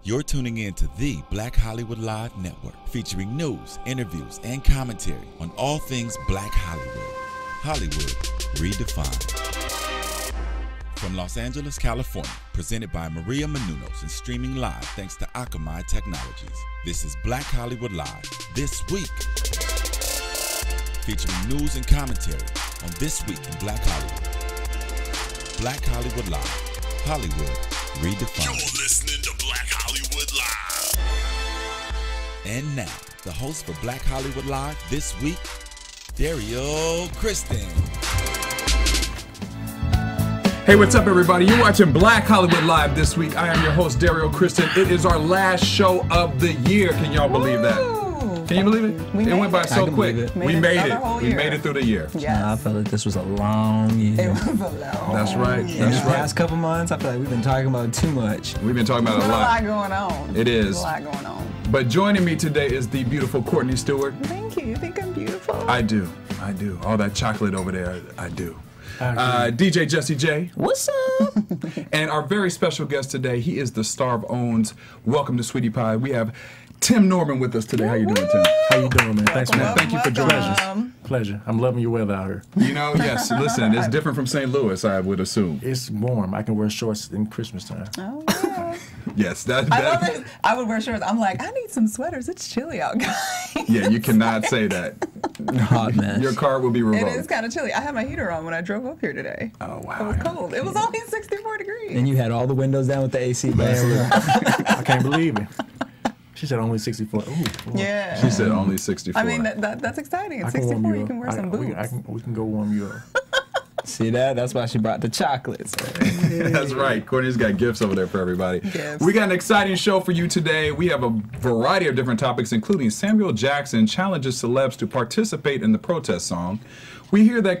You're tuning in to the Black Hollywood Live Network, featuring news, interviews, and commentary on all things Black Hollywood. Hollywood redefined. From Los Angeles, California, presented by Maria Menounos and streaming live thanks to Akamai Technologies. This is Black Hollywood Live This Week, featuring news and commentary on This Week in Black Hollywood. Black Hollywood Live, Hollywood redefined. You're listening to Black Hollywood Live. And now, the host for Black Hollywood Live This Week, Dario Kristen. Hey, what's up, everybody? You're watching Black Hollywood Live This Week. I am your host, Dario Kristen. It is our last show of the year. Can y'all believe that? Can you believe it? It went by so quick. We made it. We made it through the year. Yes. I felt like this was a long year. It was a long That's right. year. That's The right. past couple months, I feel like we've been talking about too much. We've been talking about There's a a lot lot. going on. It is. There's a lot going on. But joining me today is the beautiful Courtney Stewart. Thank you. You think I'm beautiful? I do. All that chocolate over there, I do. DJ Jesse J. What's up? And our very special guest today, he is the star of Owns. Welcome to Sweetie Pie. We have Tim Norman with us today. How you doing, Tim? How you doing, man? Thanks, man. Thank you for joining us. Welcome. Pleasure. I'm loving your weather out here. You know, yes, listen, it's different from St. Louis, I would assume. It's warm. I can wear shorts in Christmas time. Oh, yeah. Yes, I love it. I would wear shorts. I'm like, I need some sweaters. It's chilly out, guys. Yeah, you cannot say that. Hot mess. Your card will be It revoked. is kind of chilly. I had my heater on when I drove up here today. Oh, wow. It was cold. It was only 64 degrees. And you had all the windows down with the AC blasted. I can't believe it. She said only 64. Ooh, boy. Yeah. She said only 64. I mean, that's exciting. At I can warm 64, you you up. can wear some boots. We can go warm you up. See that? That's why she brought the chocolates. That's right. Courtney's got gifts over there for everybody. Gifts. We got an exciting show for you today. We have a variety of different topics, including Samuel Jackson challenges celebs to participate in the protest song. We hear that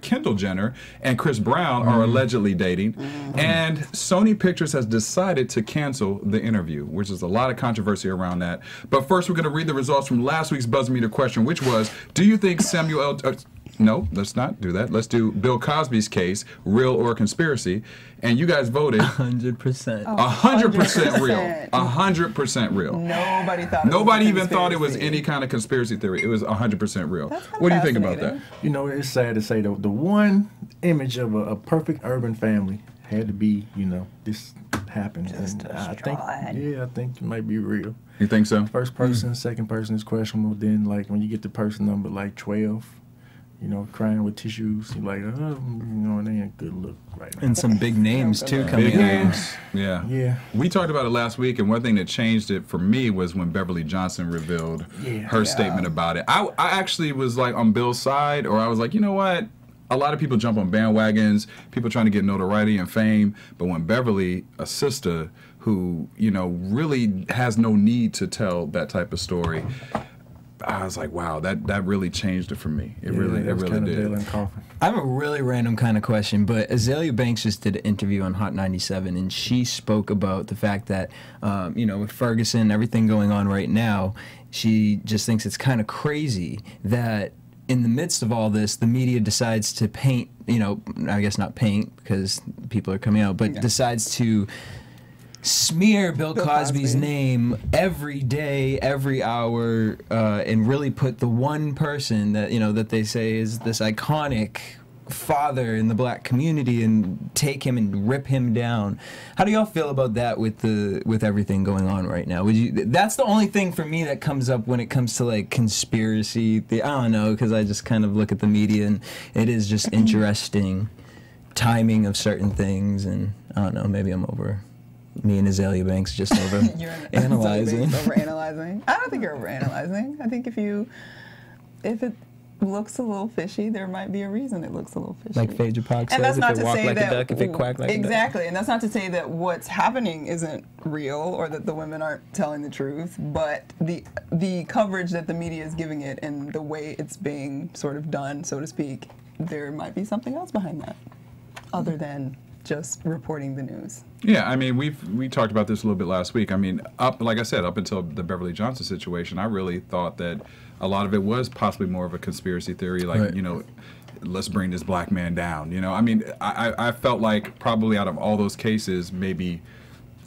Kendall Jenner and Chris Brown are allegedly dating. And Sony Pictures has decided to cancel The Interview, which is a lot of controversy around that. But first, we're going to read the results from last week's Buzz Meter question, which was, do you think Samuel L. No, let's not do that. Let's do Bill Cosby's case, real or conspiracy. And you guys voted 100%. 100% real. 100% real. Nobody thought it Nobody was a even thought it was conspiracy. any kind of conspiracy theory. It was 100% real. That's kinda What do you think about that? fascinating. You know, it's sad to say, though, the one image of a perfect urban family had to be, this happened. Just And a I think, straw. yeah, I think it might be real. You think so? First person, second person is questionable. Then, like, when you get to person number, like, 12, crying with tissues, you're like, they ain't good look right now. And some big names, too, coming Big out. names. Yeah. Yeah. We talked about it last week, and one thing that changed it for me was when Beverly Johnson revealed her statement about it. I actually was like on Bill's side, or I was like, you know what? A lot of people jump on bandwagons, people trying to get notoriety and fame, but when Beverly, a sister who, really has no need to tell that type of story, I was like, wow, that really changed it for me. It really did. I have a really random kind of question, but Azalea Banks just did an interview on Hot 97, and she spoke about the fact that, with Ferguson, everything going on right now, she just thinks it's kind of crazy that in the midst of all this, the media decides to paint, I guess not paint because people are coming out, but decides to smear Bill Cosby's name every day, every hour, and really put the one person that that they say is this iconic father in the black community and take him and rip him down. How do y'all feel about that with everything going on right now? That's the only thing for me that comes up when it comes to like conspiracy. I don't know, because I just kind of look at the media and it is just interesting timing of certain things, and I don't know, maybe I'm over. Me and Azalea Banks just over analyzing. Overanalyzing. I don't think you're overanalyzing. I think if it looks a little fishy, there might be a reason it looks a little fishy. Like Phaedra Park And says, that's not if it to walked say like that a duck, if it quacked like a duck. exactly, and that's not to say that what's happening isn't real or that the women aren't telling the truth, but the coverage that the media is giving it and the way it's being sort of done, so to speak, there might be something else behind that, other than just reporting the news. Yeah, I mean, we talked about this a little bit last week. I mean, like I said, up until the Beverly Johnson situation, I really thought that a lot of it was possibly more of a conspiracy theory. Like, Right. let's bring this black man down. You know, I mean, I felt like probably out of all those cases, maybe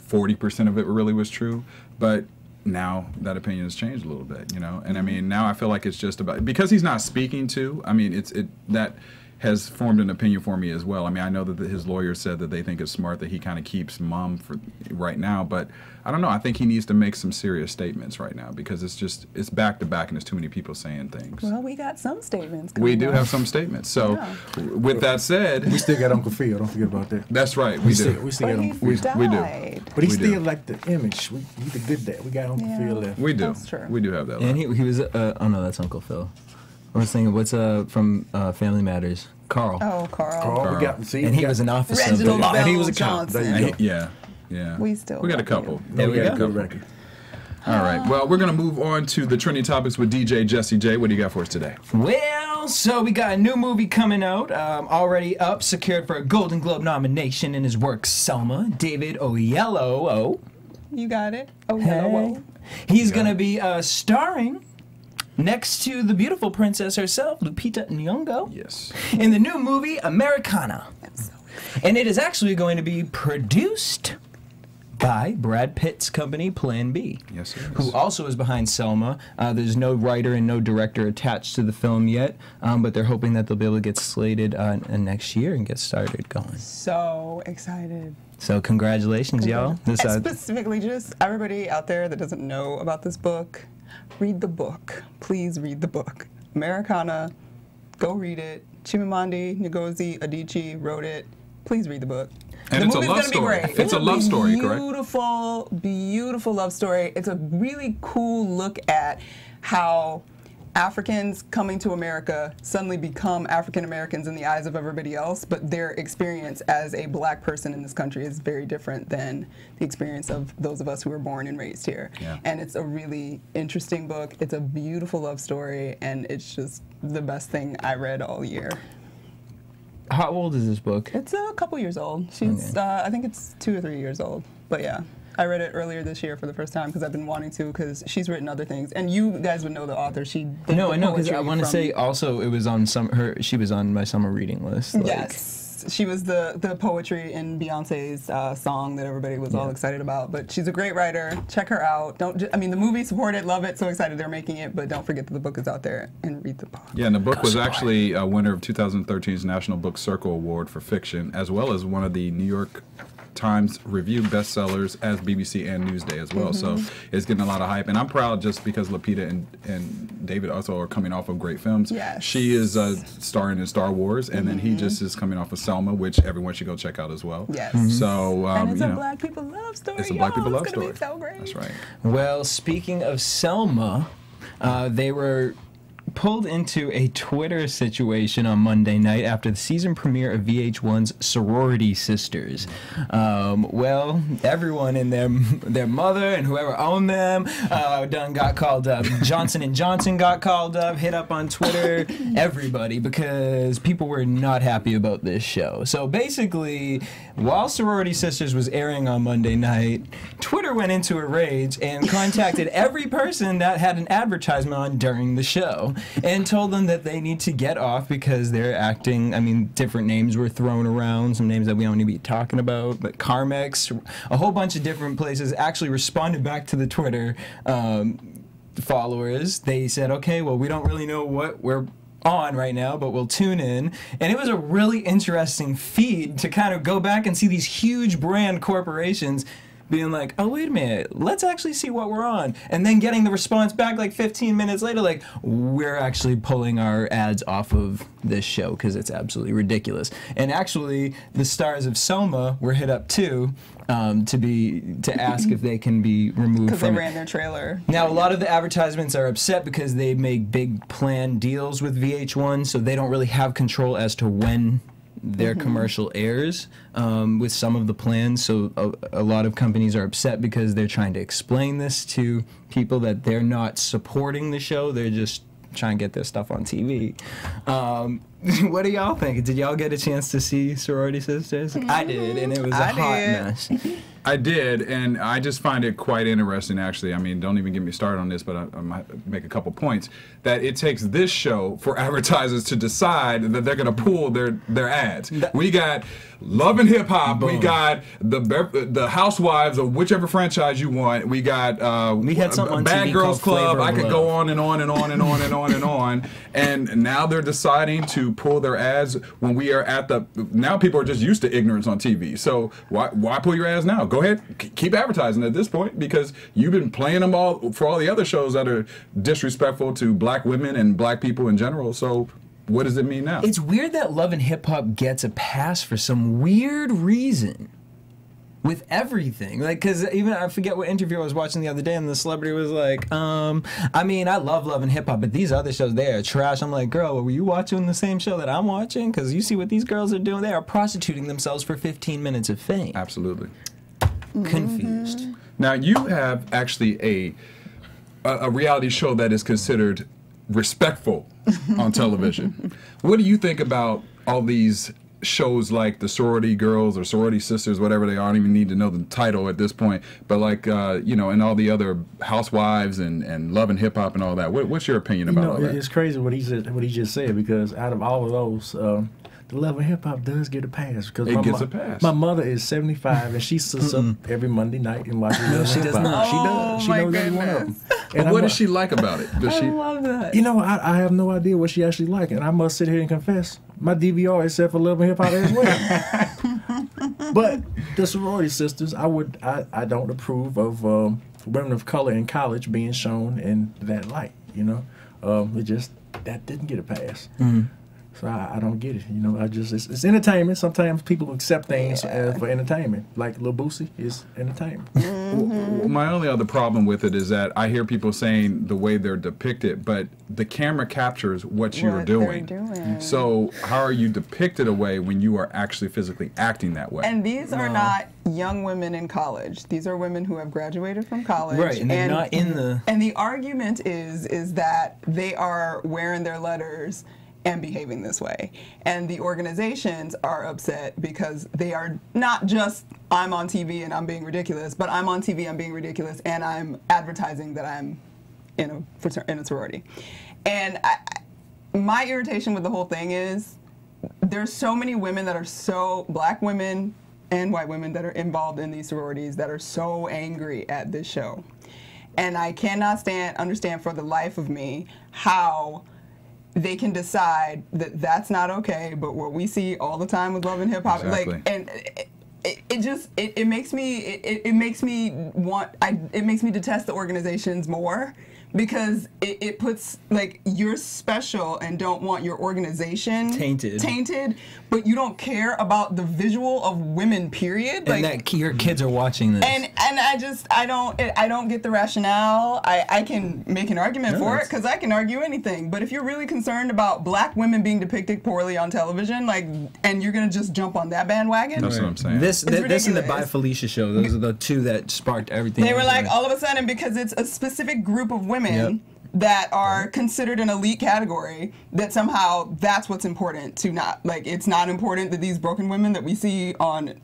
40% of it really was true, but now that opinion has changed a little bit, you know. And I mean, now I feel like it's just about, because he's not speaking to, I mean, that has formed an opinion for me as well. I mean, I know that his lawyer said that they think it's smart that he kind of keeps mum for right now, but I don't know. I think he needs to make some serious statements right now, because it's back to back and there's too many people saying things. Well, we got some statements. We do have some statements. So, with that said, we still got Uncle Phil. Don't forget about that. That's right. We do. We still got Uncle Phil. We do. But he's still like the image. He's the good dad. We got Uncle Phil left. We do. That's true. We do have that. And he was. Oh no, that's Uncle Phil. I was thinking, what's from Family Matters? Carl. Oh, Carl. We got, see, and he was an officer. Reginald and he was a Bell cop. Johnson. Yeah. We got a couple. There we got go. a couple. All right. Well, we're going to move on to the trending topics with DJ Jesse J. What do you got for us today? Well, so we got a new movie coming out, already up, secured for a Golden Globe nomination in his work, Selma. David Oyelowo. You got it. Hey. He's going to be starring next to the beautiful princess herself, Lupita Nyong'o. Yes. In the new movie, Americana. And it is actually going to be produced by Brad Pitt's company, Plan B. Yes, it is. Who also is behind Selma. There's no writer and no director attached to the film yet, but they're hoping that they'll be able to get slated next year and get started going. So excited. So congratulations, y'all. Specifically, just everybody out there that doesn't know about this book, read the book. Please read the book. Americana, go read it. Chimamanda Ngozi Adichie wrote it. Please read the book. And it's a love story. It's a love story, correct? Beautiful, beautiful love story. It's a really cool look at how Africans coming to America suddenly become African Americans in the eyes of everybody else, but their experience as a black person in this country is very different than the experience of those of us who were born and raised here. Yeah. And it's a really interesting book. It's a beautiful love story, and it's just the best thing I read all year. How old is this book? It's a couple years old. She's, I think it's 2 or 3 years old. But yeah, I read it earlier this year for the first time because I've been wanting to, because she's written other things. And you guys would know the author. No, I know, because I want to say also it was on she was on my summer reading list. Like. Yes. She was the poetry in Beyonce's song that everybody was all excited about. But she's a great writer. Check her out. The movie, support it, love it, so excited they're making it. But don't forget that the book is out there, and read the book. Yeah, and the book was actually a winner of 2013's National Book Circle Award for fiction, as well as one of the New York Times Review bestsellers as BBC and Newsday as well. So it's getting a lot of hype, and I'm proud just because Lupita and David also are coming off of great films. Yes. She is starring in Star Wars, and then he just is coming off of Selma, which everyone should go check out as well. Yes. So and it's a black people love story. It's a black people love It's gonna story. be so great. That's right. Well, speaking of Selma, they were pulled into a Twitter situation on Monday night after the season premiere of VH1's Sorority Sisters. Well, everyone and their mother and whoever owned them done got called up. Johnson & Johnson got called up, hit up on Twitter, everybody, because people were not happy about this show. So basically, while Sorority Sisters was airing on Monday night, Twitter went into a rage and contacted every person that had an advertisement on during the show, and told them that they need to get off because they're acting, different names were thrown around, some names that we don't need to be talking about, but Carmex, a whole bunch of different places actually responded back to the Twitter followers. They said, okay, well, we don't really know what we're on right now, but we'll tune in. And it was a really interesting feed to kind of go back and see these huge brand corporations being like, oh, wait a minute, let's actually see what we're on. And then getting the response back like 15 minutes later, like, we're actually pulling our ads off of this show because it's absolutely ridiculous. And actually, the stars of Selma were hit up too to ask if they can be removed because they from ran their trailer. Now, a lot of the advertisements are upset because they make big planned deals with VH1, so they don't really have control as to when their commercial airs with some of the plans. So a lot of companies are upset because they're trying to explain this to people that they're not supporting the show. They're just trying to get their stuff on TV. What do y'all think? Did y'all get a chance to see Sorority Sisters? I did, and it was a hot mess. I did, and I just find it quite interesting, actually. I mean, don't even get me started on this, but I might make a couple points. That it takes this show for advertisers to decide that they're going to pull their ads. We got Love and Hip Hop. We got the Housewives of whichever franchise you want. We got we had something on Bad TV Girls called Club. Flavor I of could Love. go on and on and on and on and on and on. And now they're deciding to pull their ads when we are at the. Now people are just used to ignorance on TV. So why pull your ads now? Go ahead, keep advertising at this point, because you've been playing them all for all the other shows that are disrespectful to black women and black people in general. So what does it mean now? It's weird that Love and Hip Hop gets a pass for some weird reason. With everything, like, because even I forget what interview I was watching the other day, and the celebrity was like, I mean, I love Love and Hip Hop, but these other shows, they are trash. I'm like, girl, were you watching the same show that I'm watching? Because you see what these girls are doing. They are prostituting themselves for 15 minutes of fame. Absolutely. Confused. Now you have actually a reality show that is considered respectful on television. What do you think about all these shows like the Sorority Girls or Sorority Sisters, whatever they are? I don't even need to know the title at this point, but like and all the other Housewives and Love and Hip Hop and all that. What's your opinion about all that? It's crazy what he just said, because out of all of those, the Love and Hip Hop does get a pass, because It gets a pass. My mother is 75 and she sits up every Monday night and watches Love and she Hip does Hop. not. She does. She my knows every one of them. goodness. And What does she like about it? Does she? I love that. You know, I have no idea what she actually like, and I must sit here and confess, my DVR is set for Love and Hip Hop as well. But the Sorority Sisters, I don't approve of women of color in college being shown in that light. You know, that didn't get a pass. So I don't get it. You know, it's entertainment. Sometimes people accept things for entertainment. Like Lil Boosie is entertainment. Well, my only other problem with it is that I hear people saying the way they're depicted, but the camera captures what you're doing. They're doing. So how are you depicted away when you are actually physically acting that way? And these are not young women in college. These are women who have graduated from college. Right, and they're not in the... And the argument is that they are wearing their letters and behaving this way. And the organizations are upset because they are not just, I'm on TV and I'm being ridiculous, but I'm on TV, I'm being ridiculous, and I'm advertising that I'm in a sorority. And my irritation with the whole thing is there's so many women that are black women and white women that are involved in these sororities that are so angry at this show. And I cannot understand for the life of me how they can decide that that's not okay, but what we see all the time with Love and Hip Hop, Exactly. like, and it makes me detest the organizations more, because it puts, like, you're special and don't want your organization tainted, but you don't care about the visual of women, period. And like, that your kids are watching this. And I don't get the rationale. I can make an argument for it, because I can argue anything. But if you're really concerned about black women being depicted poorly on television, like, and you're gonna just jump on that bandwagon, That's what I'm saying. This and the ridiculous. Bye Felicia show, those are the two that sparked everything. they were like, all of a sudden, because it's a specific group of women that are considered an elite category, that somehow that's what's important to not, like, it's not important that these broken women that we see on,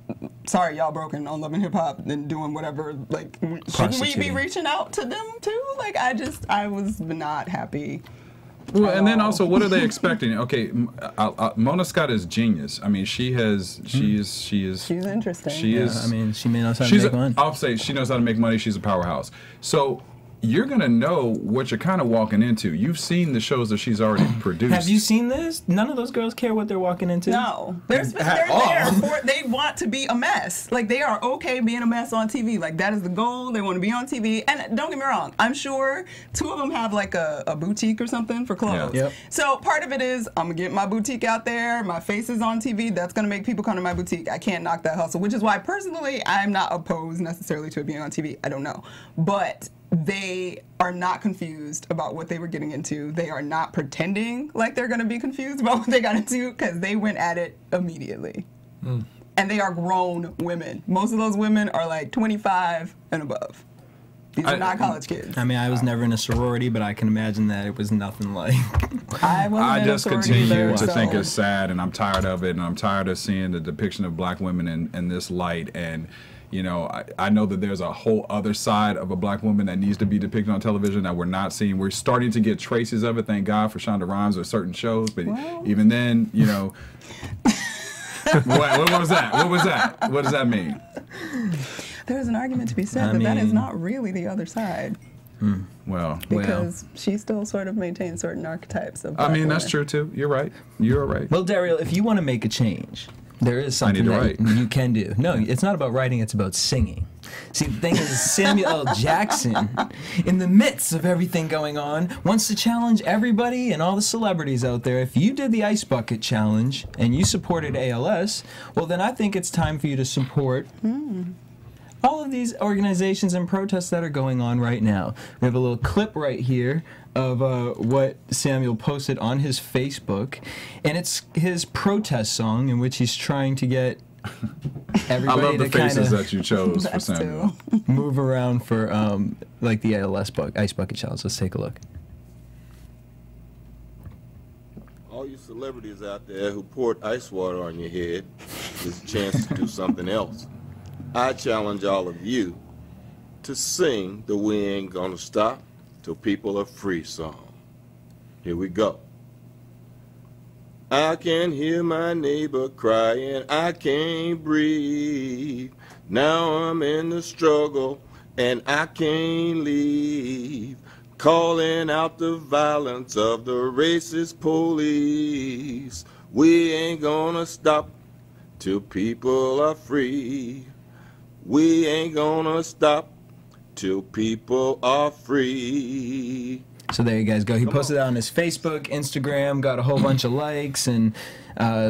sorry y'all broken, on Love and Hip Hop and doing whatever, like, shouldn't we be reaching out to them too? Like, I was not happy. Well, and then also, what are they expecting? Okay, Mona Scott is genius. I mean, she is. She's interesting. She is. I mean, she may know how to make money. I'll say she knows how to make money. She's a powerhouse. So you're gonna know what you're kind of walking into. You've seen the shows that she's already produced. Have you seen this? None of those girls care what they're walking into. No, they're there for. They want to be a mess. Like, they are okay being a mess on TV. Like, that is the goal. They want to be on TV. And don't get me wrong, I'm sure two of them have like a boutique or something for clothes. Yeah. Yep. So part of it is, I'm gonna get my boutique out there. My face is on TV. That's gonna make people come to my boutique. I can't knock that hustle, which is why personally I'm not opposed necessarily to it being on TV. I don't know, but they are not confused about what they were getting into. They are not pretending like they're going to be confused about what they got into, because they went at it immediately. And they are grown women. Most of those women are like 25 and above. These are not college kids. I mean, I was never in a sorority, but I can imagine that it was nothing like. I just sorority continue either, to think so- it's sad, and I'm tired of it, and I'm tired of seeing the depiction of black women in this light. And you know, I know that there's a whole other side of a black woman that needs to be depicted on television that we're not seeing. We're starting to get traces of it. Thank God for Shonda Rhimes or certain shows, but even then, you know. what was that? What was that? What does that mean? There's an argument to be said that that is not really the other side. Well, Because she still sort of maintains certain archetypes of I black mean, that's women. true too. You're right. You're right. Well, Daryl, if you want to make a change, there is something to that write. you can do. No, it's not about writing, it's about singing. See, the thing is, Samuel L. Jackson, in the midst of everything going on, wants to challenge everybody and all the celebrities out there. If you did the Ice Bucket Challenge and you supported ALS, well, then I think it's time for you to support all of these organizations and protests that are going on right now. We have a little clip right here of what Samuel posted on his Facebook, and it's his protest song in which he's trying to get I everybody love the to kind faces of that you chose for That's Samuel. too. move around for like the ALS Ice Bucket Challenge. Let's take a look. All you celebrities out there who poured ice water on your head, there's a chance to do something else. I challenge all of you to sing the "We Ain't Gonna Stop Till People Are Free" song. Here we go. I can hear my neighbor crying, I can't breathe. Now I'm in the struggle and I can't leave. Calling out the violence of the racist police. We ain't gonna stop till people are free. We ain't gonna stop till people are free. So there you guys go. He posted that on his Facebook, Instagram, got a whole bunch of likes, and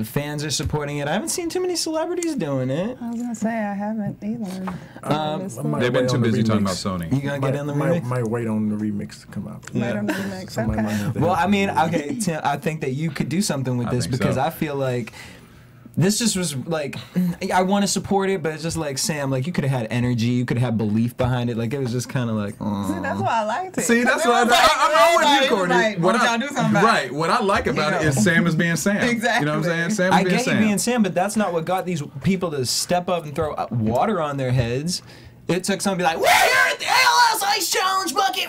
fans are supporting it. I haven't seen too many celebrities doing it. I was going to say, I haven't either. honestly. might They've been wait too on the busy talking about remix. Sony. You gonna get in the remix? Might wait on the remix to come out. Right on the remix, Somebody might okay. have to Well, help I mean, them. okay, Tim, I think that you could do something with I this think because so. I feel like this just was like, I want to support it, but it's just like, Sam, like you could have had energy, you could have had belief behind it. Like it was just kind of like, See, that's why I liked it. See, that's 'Cause it what was like- I'm with you, it was Courtney. like, What won't I- y'all do something about it? Right. What I like about it You is know. Sam is being Sam. Exactly. You know what I'm saying? Sam is I being get you Sam. being Sam, but that's not what got these people to step up and throw water on their heads. It took someone to be like, we're here at the ALS Ice Challenge bucket,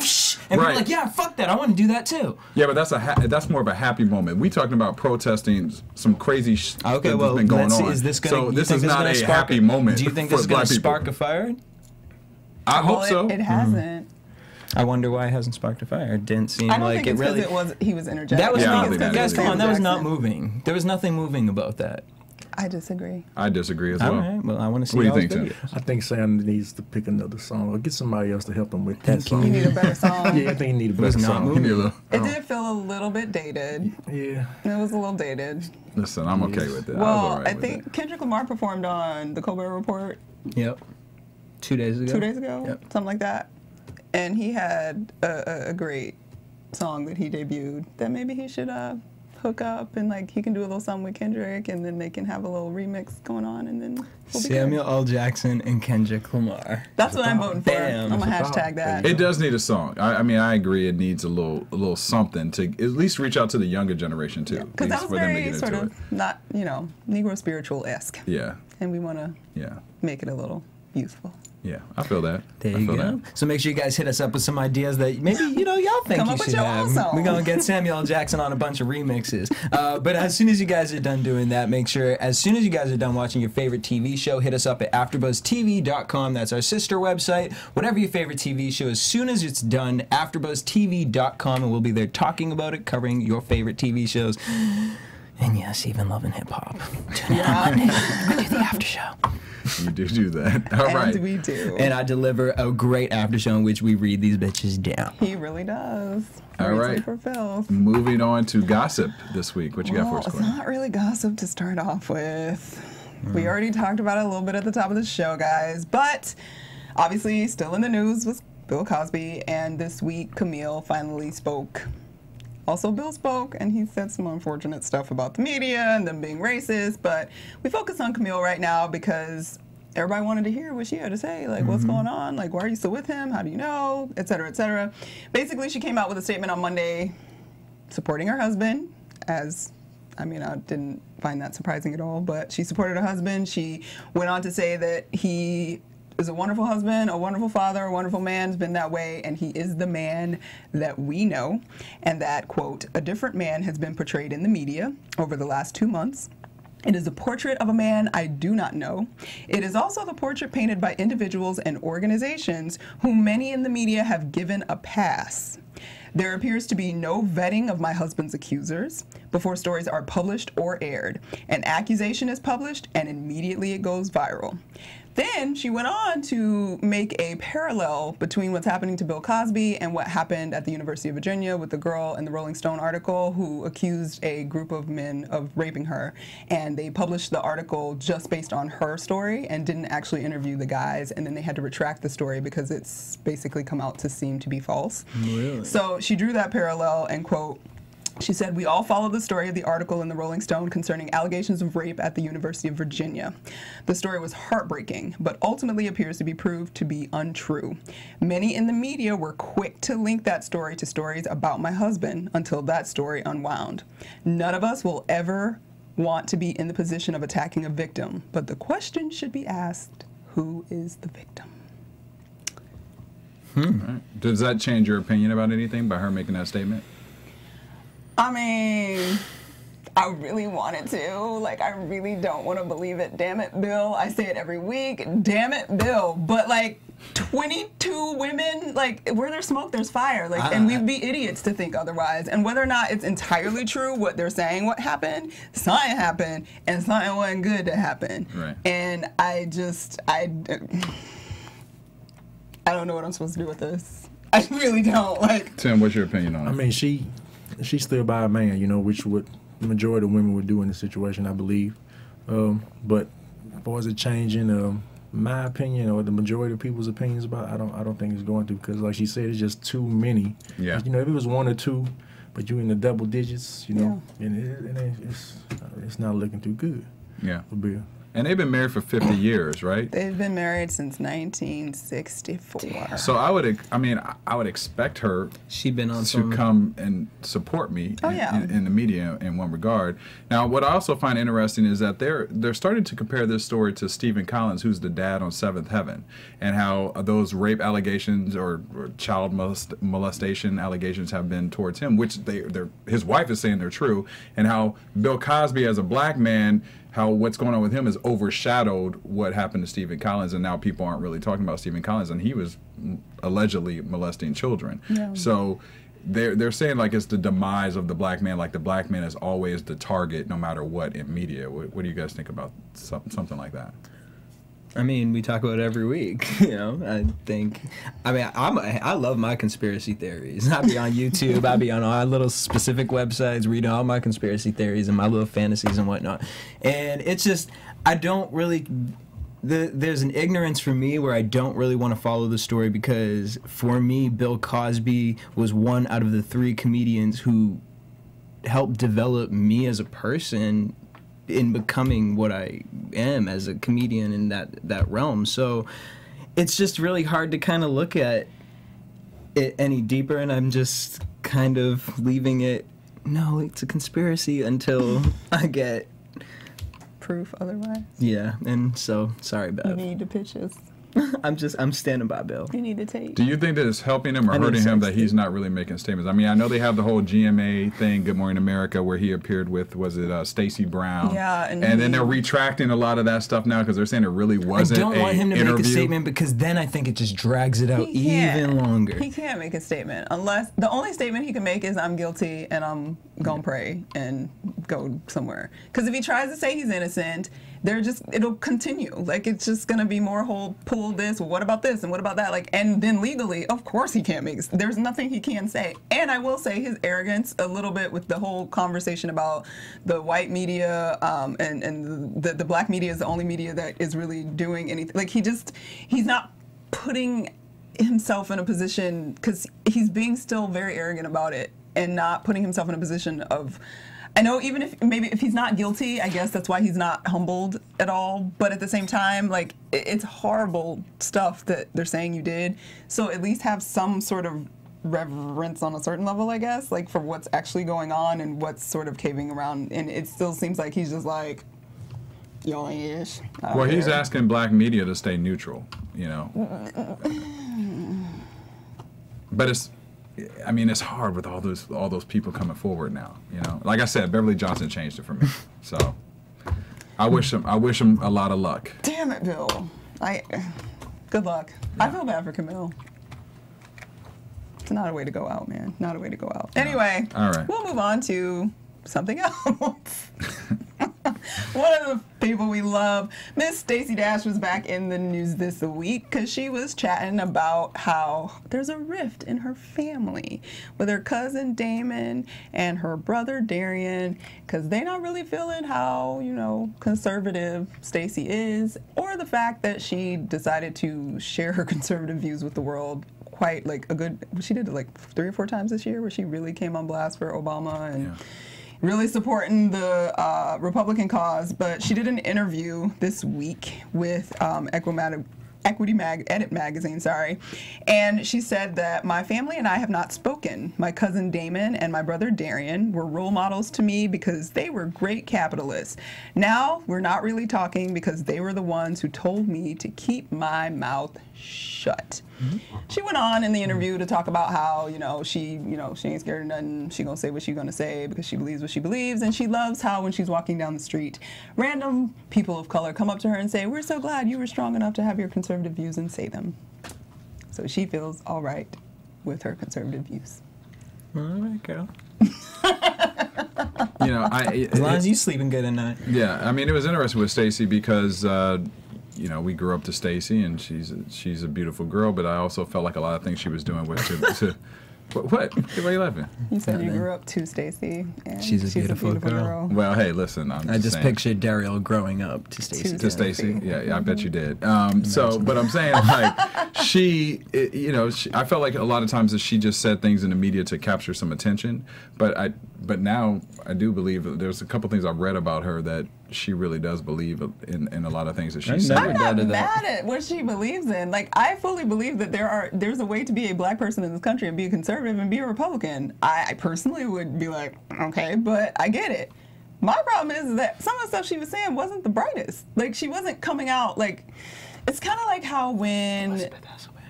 and Right. people like, yeah, fuck that, I want to do that too. Yeah, but that's more of a happy moment. We talking about protesting some crazy Okay, that's well, been going let's see. on. Is this gonna? So you this think is this not gonna a spark happy moment. Do you think for this is going black to people. spark a fire? I hope Well, so. It hasn't. I wonder why it hasn't sparked a fire. It didn't seem I don't like think it it's really. because he was energetic. That was Yeah, I not. don't think that Guys, is come on, either. that was not moving. There was nothing moving about that. I disagree. I disagree as All well. right, well, I want to see. What do you y'all's think, Tim? videos. I think Sam needs to pick another song or get somebody else to help him with that You song. need a better song. Yeah, I think he need a was better not song. moving. Give me a little- It did feel a little bit dated. Yeah. It was a little dated. Listen, I'm okay with it. I was Well, all right I with think it. Kendrick Lamar performed on the Colbert Report Yep. 2 days ago. 2 days ago, Yep. something like that. And he had a great song that he debuted that maybe he should hook up and like he can do a little something with Kendrick and then they can have a little remix going on and then we'll be Samuel good. L. Jackson and Kendrick Lamar. That's what I'm voting for. Bam. I'm gonna It's a hashtag thought. that. It does need a song. I mean, I agree. It needs a little something to at least reach out to the younger generation too. Because at that least was for them to very get sort into of not, Negro spiritual-esque. it. Yeah, And we want to yeah, make it a little youthful. yeah. I feel that. There I you feel go. that. So make sure you guys hit us up with some ideas that maybe y'all think Come you up with should your have. own song. We're gonna get Samuel L. Jackson on a bunch of remixes. But as soon as you guys are done doing that, make sure as soon as you guys are done watching your favorite TV show, hit us up at AfterBuzzTV.com. That's our sister website. Whatever your favorite TV show, as soon as it's done, AfterBuzzTV.com, and we'll be there talking about it, covering your favorite TV shows. And yes, even Love and Hip Hop. Tune in on Monday. I do the after show. You do that. All right. And we do. And I deliver a great after show in which we read these bitches down. He really does. All Reason right. For Phil. Moving on to gossip this week. What you got for Well, us, it's Courtney? not really gossip to start off with. We already talked about it a little bit at the top of the show, guys. But obviously, still in the news was Bill Cosby. And this week, Camille finally spoke. Also, Bill spoke, and he said some unfortunate stuff about the media and them being racist. But we focus on Camille right now because everybody wanted to hear what she had to say, like, what's going on? Like, why are you still with him? How do you know? Et cetera, et cetera. Basically, she came out with a statement on Monday supporting her husband, I didn't find that surprising at all, but she supported her husband. She went on to say that he is a wonderful husband, a wonderful father, a wonderful man, has been that way, and he is the man that we know, and that, quote, a different man has been portrayed in the media over the last 2 months. It is a portrait of a man I do not know. It is also the portrait painted by individuals and organizations whom many in the media have given a pass. There appears to be no vetting of my husband's accusers before stories are published or aired. An accusation is published and immediately it goes viral. Then she went on to make a parallel between what's happening to Bill Cosby and what happened at the University of Virginia with the girl in the Rolling Stone article who accused a group of men of raping her. And they published the article just based on her story and didn't actually interview the guys. And then they had to retract the story because it's basically come out to seem to be false. Really? So she drew that parallel and, quote, she said, we all followed the story of the article in the Rolling Stone concerning allegations of rape at the University of Virginia. The story was heartbreaking, but ultimately appears to be proved to be untrue. Many in the media were quick to link that story to stories about my husband until that story unwound. None of us will ever want to be in the position of attacking a victim, but the question should be asked, who is the victim? Right. Does that change your opinion about anything by her making that statement? I mean, I really wanted to. Like, I really don't want to believe it. Damn it, Bill. I say it every week. Damn it, Bill. But, like, 22 women, like, where there's smoke, there's fire. Like, and we'd be idiots to think otherwise. And whether or not it's entirely true what they're saying, what happened, something happened, and something wasn't good to happen. Right. And I don't know what I'm supposed to do with this. I really don't. Like, Tim, what's your opinion on it? I mean, she stood by a man, which what the majority of women would do in this situation, I believe. But as far as it changing my opinion or the majority of people's opinions about, I don't think it's going to, because like she said, it's just too many. Yeah. If it was one or two, but you in the double digits, and it's not looking too good. Yeah. For Bill. And they've been married for 50 years, right? they've been married since 1964. So I would expect her She been on to some. come and support me in the media in one regard. Now, what I also find interesting is that they're starting to compare this story to Stephen Collins, who's the dad on Seventh Heaven, and how those rape allegations or child molestation allegations have been towards him, which his wife is saying they're true, and how Bill Cosby as a black man, how what's going on with him has overshadowed what happened to Stephen Collins, and now people aren't really talking about Stephen Collins, and he was allegedly molesting children. Yeah. So they're saying like it's the demise of the black man, like the black man is always the target no matter what in media. What do you guys think about something like that? I mean, we talk about it every week, I love my conspiracy theories. I be on YouTube, I be on all little specific websites reading all my conspiracy theories and my little fantasies and whatnot. And it's just, I don't really, there's an ignorance for me where I don't really want to follow the story, because for me, Bill Cosby was one out of the 3 comedians who helped develop me as a person in becoming what I am as a comedian in that realm. So it's just really hard to kind of look at it any deeper, and I'm just kind of leaving it, no, it's a conspiracy until I get Proof otherwise. Yeah, and so sorry, Bev. You need to pitch us. I'm standing by Bill. You need to take. Do you think that it's helping him or hurting him that he's not really making statements? I mean, I know they have the whole GMA thing, Good Morning America, where he appeared with, Stacey Brown? Yeah. And then they're retracting a lot of that stuff now because they're saying it really wasn't. I don't want him to interview. make a statement, because then I think it just drags it out even longer. He can't make a statement unless the only statement he can make is I'm guilty and I'm gonna pray and go somewhere. Because if he tries to say he's innocent, it'll continue. Like, it's just gonna be more whole pull this. Well, what about this and what about that? Like, and then legally, of course he can't make. There's nothing he can say. And I will say his arrogance a little bit with the whole conversation about the white media and the black media is the only media that is really doing anything. Like, he's not putting himself in a position, because he's being still very arrogant about it and not putting himself in a position of I know even if he's not guilty, I guess that's why he's not humbled at all. But at the same time, like, it's horrible stuff that they're saying you did. So at least have some sort of reverence on a certain level, I guess, like for what's actually going on and what's sort of caving around. And it still seems like he's just like, y'all ain't ish. Well, he's asking black media to stay neutral, you know. But it's hard with all those people coming forward now, you know. Like I said, Beverly Johnson changed it for me. So I wish him a lot of luck. Damn it, Bill. Good luck. Yeah. I feel bad for Camille. It's not a way to go out, man. Not a way to go out. Anyway, all right. We'll move on to something else. One of the people we love, Miss Stacey Dash, was back in the news this week because she was chatting about how there's a rift in her family with her cousin Damon and her brother Darian, because they're not really feeling how, you know, conservative Stacey is, or the fact that she decided to share her conservative views with the world quite like she did it like 3 or 4 times this year, where she really came on blast for Obama and really supporting the Republican cause. But she did an interview this week with Edit Magazine, and she said that my family and I have not spoken. My cousin Damon and my brother Darian were role models to me because they were great capitalists. Now we're not really talking because they were the ones who told me to keep my mouth shut. She went on in the interview to talk about how, she ain't scared of nothing. She gonna say what she gonna say because she believes what she believes, and she loves how when she's walking down the street, random people of color come up to her and say, "We're so glad you were strong enough to have your conservative views and say them." So she feels all right with her conservative views. All right, girl. As long as you sleeping good at night. Yeah, I mean, it was interesting with Stacey because we grew up to Stacey, and she's a beautiful girl. But I also felt like a lot of things she was doing was to what? Why are you laughing? You said you grew up to Stacey, and she's a beautiful girl. Well, hey, listen, I just pictured Daryl growing up to Stacey. To Stacey, yeah, I bet you did. But I'm saying, like, I felt like a lot of times that she just said things in the media to capture some attention. But now I do believe that there's a couple things I've read about her that she really does believe in a lot of things that she said. I'm not mad at what she believes in. Like, I fully believe that there's a way to be a black person in this country and be a conservative and be a Republican. I personally would be like, okay, but I get it. My problem is that some of the stuff she was saying wasn't the brightest. Like, she wasn't coming out, like, it's kind of like how when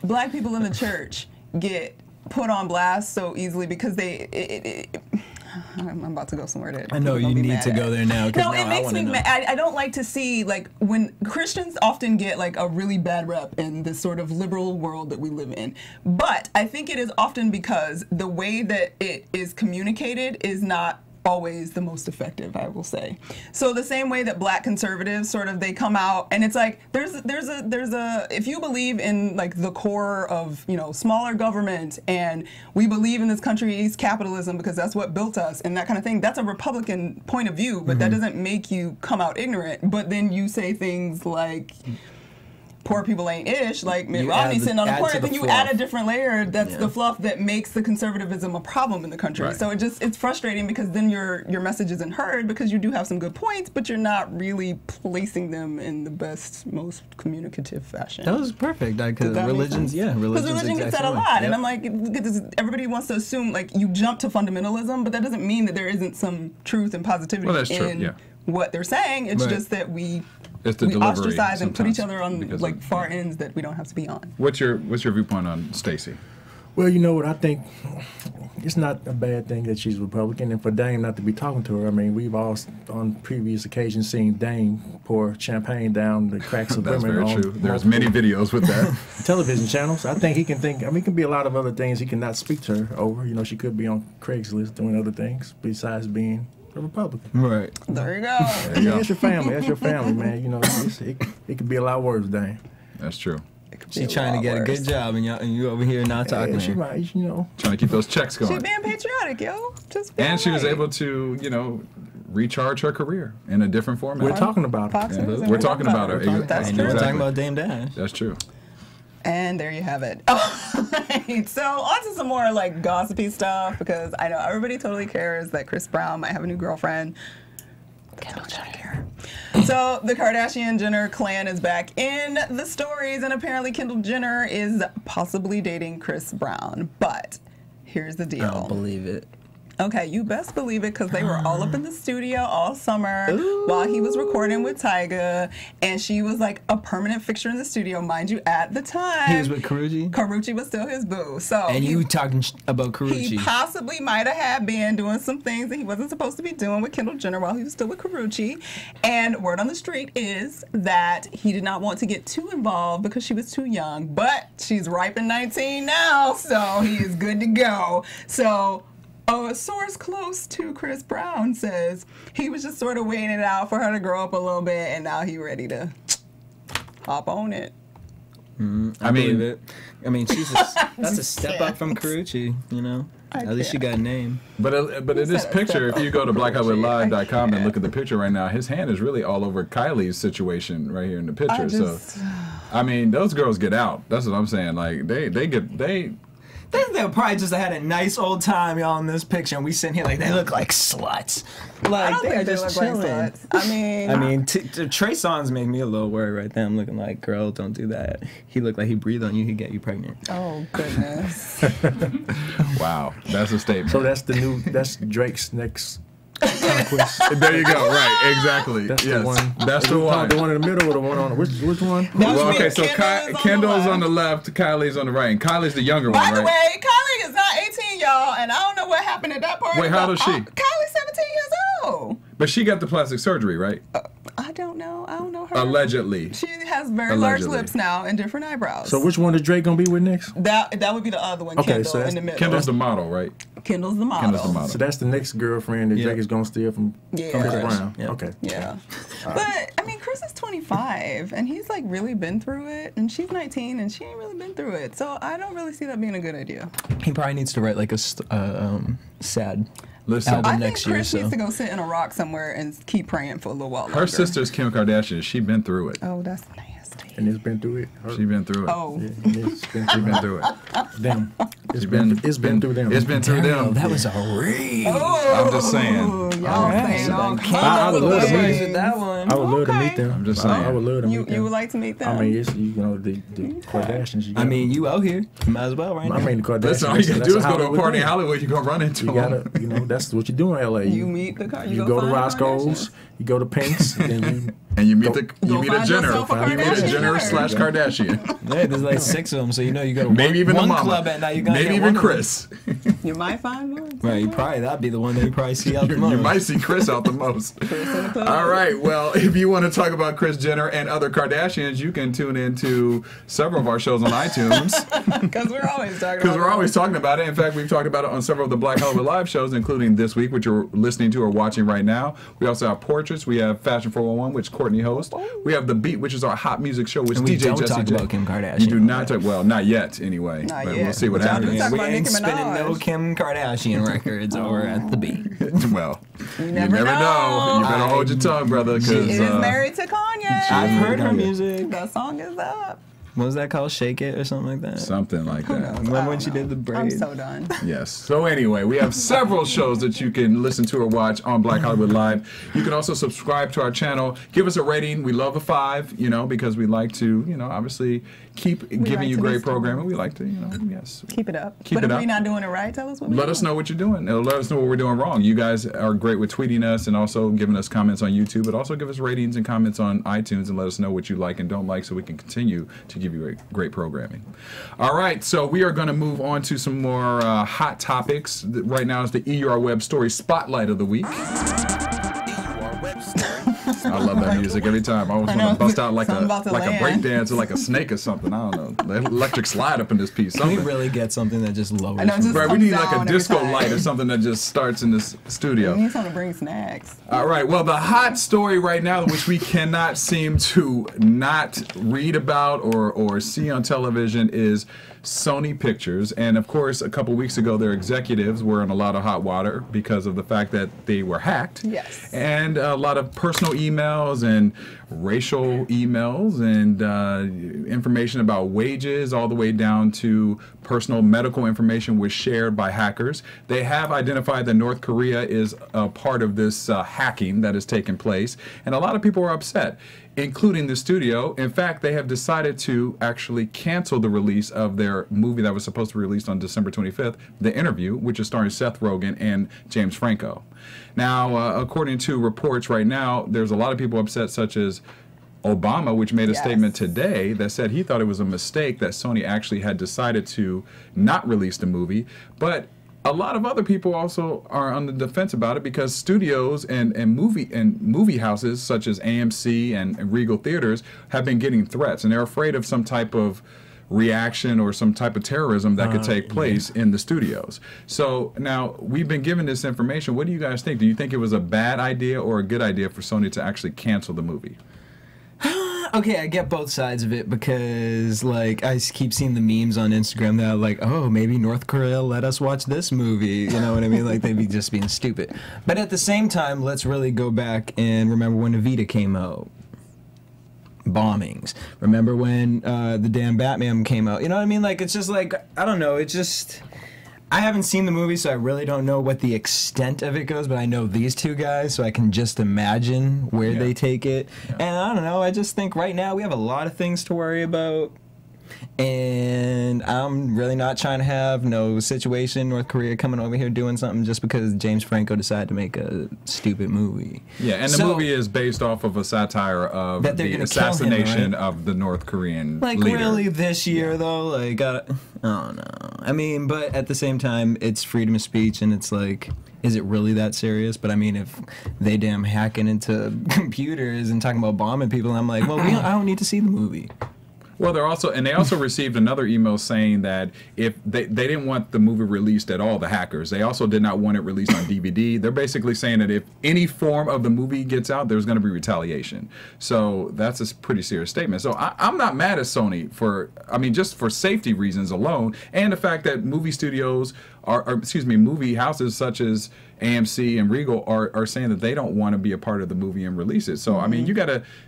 black people in the church get put on blast so easily because I'm about to go somewhere that I know you need to go there now. No, it makes me mad. I don't like to see, like, when Christians often get like a really bad rep in this sort of liberal world that we live in. But I think it is often because the way that it is communicated is not always the most effective, I will say. So the same way that black conservatives sort of, they come out and it's like there's a if you believe in like the core of smaller government and we believe in this country's capitalism because that's what built us and that kind of thing, that's a Republican point of view, but that doesn't make you come out ignorant. But then you say things like poor people ain't ish, like Mitt Romney sitting on a corner, then you add a different layer that's the fluff that makes the conservatism a problem in the country. Right. So it's frustrating because then your message isn't heard because you do have some good points, but you're not really placing them in the best, most communicative fashion. That was perfect. Because religion gets said a lot. Yep. And I'm like, everybody wants to assume like you jump to fundamentalism, but that doesn't mean that there isn't some truth and positivity in what they're saying. It's just that we ostracize and put each other on like far ends that we don't have to be on. What's your viewpoint on Stacey? Well, you know what, I think it's not a bad thing that she's Republican, and for Dame not to be talking to her. I mean, we've all on previous occasions seen Dame pour champagne down the cracks of That's women. That's very true. There's many videos with that. Television channels. I think he can think. I mean, it can be a lot of other things he cannot speak to her over. She could be on Craigslist doing other things besides being a Republican. Right. There you go. That's your family. That's your family, man. It could be a lot worse, Dame. That's true. She's trying to get a good job, and you over here not talking. She might, trying to keep those checks going. She's being patriotic, yo. And she was able to, recharge her career in a different format. We're talking about her. We're talking about her. That's true. We're talking about Dame Dash. That's true. And there you have it. Oh, right. So on to some more like gossipy stuff, because I know everybody totally cares that Chris Brown might have a new girlfriend. Kendall Jenner. So the Kardashian-Jenner clan is back in the stories, and apparently Kendall Jenner is possibly dating Chris Brown. But here's the deal. I don't believe it. Okay, you best believe it, because they were all up in the studio all summer while he was recording with Tyga, and she was like a permanent fixture in the studio, mind you, at the time. He was with Karrueche? Karrueche was still his boo. So And you talking about Karrueche. he possibly might have been doing some things that he wasn't supposed to be doing with Kendall Jenner while he was still with Karrueche. And word on the street is that he did not want to get too involved because she was too young, but she's ripe and 19 now, so he is good to go. So a source close to Chris Brown says he was just sort of waiting it out for her to grow up a little bit, and now he ready to hop on it. I believe it. I mean, that's a step up from Karrueche, you know? At least she got a name. But in this picture, if you go to blackhollywoodlive.com and look at the picture right now, his hand is really all over Kylie's situation right here in the picture. So, I mean, those girls get out. That's what I'm saying. Like, they They probably just had a nice old time, y'all, in this picture, and we sitting here like they look like sluts. Like I don't they think are they just look chilling. like sluts. I mean, Trey Songz make me a little worried right there. I'm looking like, girl, don't do that. He looked like he breathed on you, he'd get you pregnant. Oh goodness. wow, that's a statement. So that's Drake's next conquest. There you go. Right, exactly. That's yes, the one. That's the one. The one in the middle or the one on which one? Well, okay, so Kendall's on the left, Kylie's on the right, and Kylie's the younger one, By right? the way, Kylie is not 18, y'all, and I don't know what happened at that party. Wait, how old is she? Kylie's 17 years old. But she got the plastic surgery, right? I don't know. I don't know her. Allegedly. She has very large lips now and different eyebrows. So which one is Drake gonna be with next? That would be the other one, Okay, Kendall, so in the middle. Kendall's the model, right? Kendall's the model. Kendall's the model. So that's the next girlfriend that Drake is gonna steal from Chris Brown. Yeah. Okay. Yeah. But, I mean, Chris is 25, and he's, like, really been through it, and she's 19, and she ain't really been through it. So I don't really see that being a good idea. He probably needs to write like a sad Listen, album I think next year. Chris So needs to go sit in a rock somewhere and keep praying for a little while longer. her sister's Kim Kardashian. She been through it. Oh, that's nasty. And it's been through it. She been through it. Oh. Yeah, it's been She through been through it. them. It's been been through them. It's been through them. that was a read. I'm just saying. Y'all saying all kinds I would of love to meet things. them. that one. I would love to Okay. meet them. I'm just saying. I would love to meet them. You would like to meet them? I mean, it's the Kardashians. I mean, you out here, you might as well right now. I mean the Kardashians. Listen, all you gotta that's do is go to a Hollywood party in thing. Hollywood. You gonna run into You them. gotta, that's what you do in LA. You meet the car. You go to find Roscoe's. Kardashians. You go to Pink's. And then And you meet Go a find Jenner. yourself a You meet a Kardashian Jenner Jenner. / Kardashian. Yeah, there's like 6 of them, so you know you go to Maybe even one the mama. club at night. You gotta Maybe hit even one of them. Chris. You might find one. Right, you probably that'd be the one that you probably see out the most. You might see Chris out the most. All right. Well, if you want to talk about Kris Jenner and other Kardashians, you can tune into several of our shows on iTunes. Because we're always talking about Because we're always talking about it. In fact, we've talked about it on several of the Black Hollywood Live shows, including this week, which you're listening to or watching right now. We also have Portraits. We have Fashion 411, which Courtney hosts. We have The Beat, which is our hot music show, which And we DJ don't Jesse talk J. about Kim Kardashian. You do not talk. Well, not yet, anyway. Not but yet. we'll see what But y'all do happens. talk We about ain't Nicki spinning no Minaj. Kim Kardashian records over at the Beat. Well, You you never never know. You better hold your tongue, brother. She Because is married to Kanye. I've heard her music. That song is up. What was that called? Shake It or something like that? something like that. Remember when she did the I'm braid? so done. Yes. So anyway, we have several shows that you can listen to or watch on Black Hollywood Live. You can also subscribe to our channel. Give us a rating. We love a 5, because we like to, obviously keep giving like you to great listen. programming. We like to, yes. Keep it up. Keep but it if up. we're not doing it right, tell us what we're Let doing. us know what you're doing. It'll let us know what we're doing wrong. You guys are great with tweeting us and also giving us comments on YouTube, but also give us ratings and comments on iTunes and let us know what you like and don't like so we can continue to give you great programming. All right, so we are going to move on to some more hot topics. Right now is the EUR Web Story Spotlight of the Week. I love that music every time. I always want to bust out like a Something about to land. break dance or like a snake or something. I don't know. Electric slide up in this piece. Can we Something. really get something that just lowers? I know, just Right, we comes need like a down every disco time. light or something that just starts in this studio. We need someone to bring snacks. All right. Well, the hot story right now, which we cannot seem to not read about or see on television, is Sony Pictures. And of course, a couple weeks ago, their executives were in a lot of hot water because of the fact that they were hacked. Yes. And a lot of personal emails and racial emails and information about wages, all the way down to personal medical information was shared by hackers. They have identified that North Korea is a part of this hacking that has taken place, and a lot of people are upset, including the studio. In fact, they have decided to actually cancel the release of their movie that was supposed to be released on December 25th, The Interview, which is starring Seth Rogen and James Franco. Now, according to reports right now, there's a lot of people upset, such as Obama, which made a statement today that said he thought it was a mistake that Sony actually had decided to not release the movie. But a lot of other people also are on the defense about it, because studios and movie houses such as AMC and Regal Theaters have been getting threats, and they're afraid of some type of reaction or some type of terrorism that could take place in the studios. So now we've been given this information. What do you guys think? Do you think it was a bad idea or a good idea for Sony to actually cancel the movie? Okay, I get both sides of it, because like I keep seeing the memes on Instagram that are like, oh, maybe North Korea let us watch this movie. You know what I mean? Like they'd be just being stupid. But at the same time, let's really go back and remember when Evita came out. Bombings. Remember when the damn Batman came out? You know what I mean? Like it's just like, I don't know. It's just, I haven't seen the movie, so I really don't know what the extent of it goes, but I know these two guys, so I can just imagine where they take it. And I don't know, I just think right now we have a lot of things to worry about. And I'm really not trying to have no situation, North Korea coming over here doing something just because James Franco decided to make a stupid movie. Yeah, and the movie is based off of a satire of the assassination of the North Korean leader. Really this year, though? Like, I don't know. I mean, but at the same time, it's freedom of speech, and it's like, is it really that serious? But I mean, if they damn hacking into computers and talking about bombing people, I'm like, well, I don't need to see the movie. Well, they also received another email saying that if they didn't want the movie released at all, the hackers. They also did not want it released on DVD. They're basically saying that if any form of the movie gets out, there's going to be retaliation. So that's a pretty serious statement. So I'm not mad at Sony for, I mean, just for safety reasons alone, and the fact that movie studios movie houses such as AMC and Regal are saying that they don't want to be a part of the movie and release it. So I mean,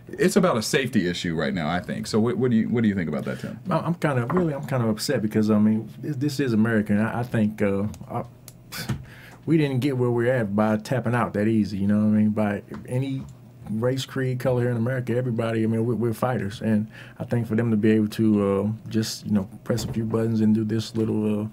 it's about a safety issue right now, I think. So what do you think about that, Tim? I'm kind of upset, because I mean, this is America, and I think we didn't get where we're at by tapping out that easy. You know what I mean? By any race, creed, color here in America, everybody, I mean, we're fighters, and I think for them to be able to just press a few buttons and do this little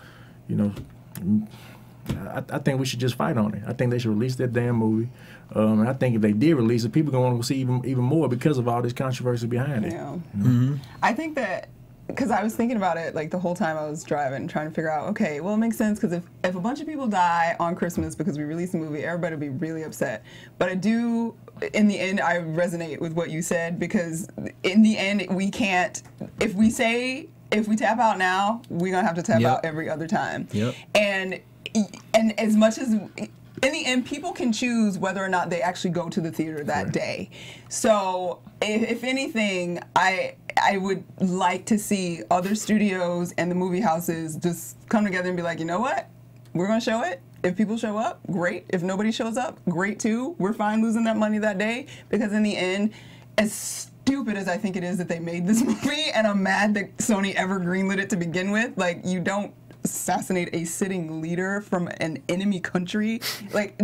I think we should just fight on it. I think they should release that damn movie. And I think if they did release it, people are going to see even more because of all this controversy behind it. Yeah. I think that, because I was thinking about it like the whole time I was driving, trying to figure out, okay, well, it makes sense, because if a bunch of people die on Christmas because we release a movie, everybody will be really upset. But I do, in the end, I resonate with what you said, because in the end, we can't, if we tap out now, we're going to have to tap out every other time. And as much as, in the end, people can choose whether or not they actually go to the theater that day. So, if anything, I would like to see other studios and the movie houses just come together and be like, you know what? We're going to show it. If people show up, great. If nobody shows up, great too. We're fine losing that money that day, because in the end, as stupid as I think it is that they made this movie, and I'm mad that Sony ever greenlit it to begin with, like, you don't assassinate a sitting leader from an enemy country. Like,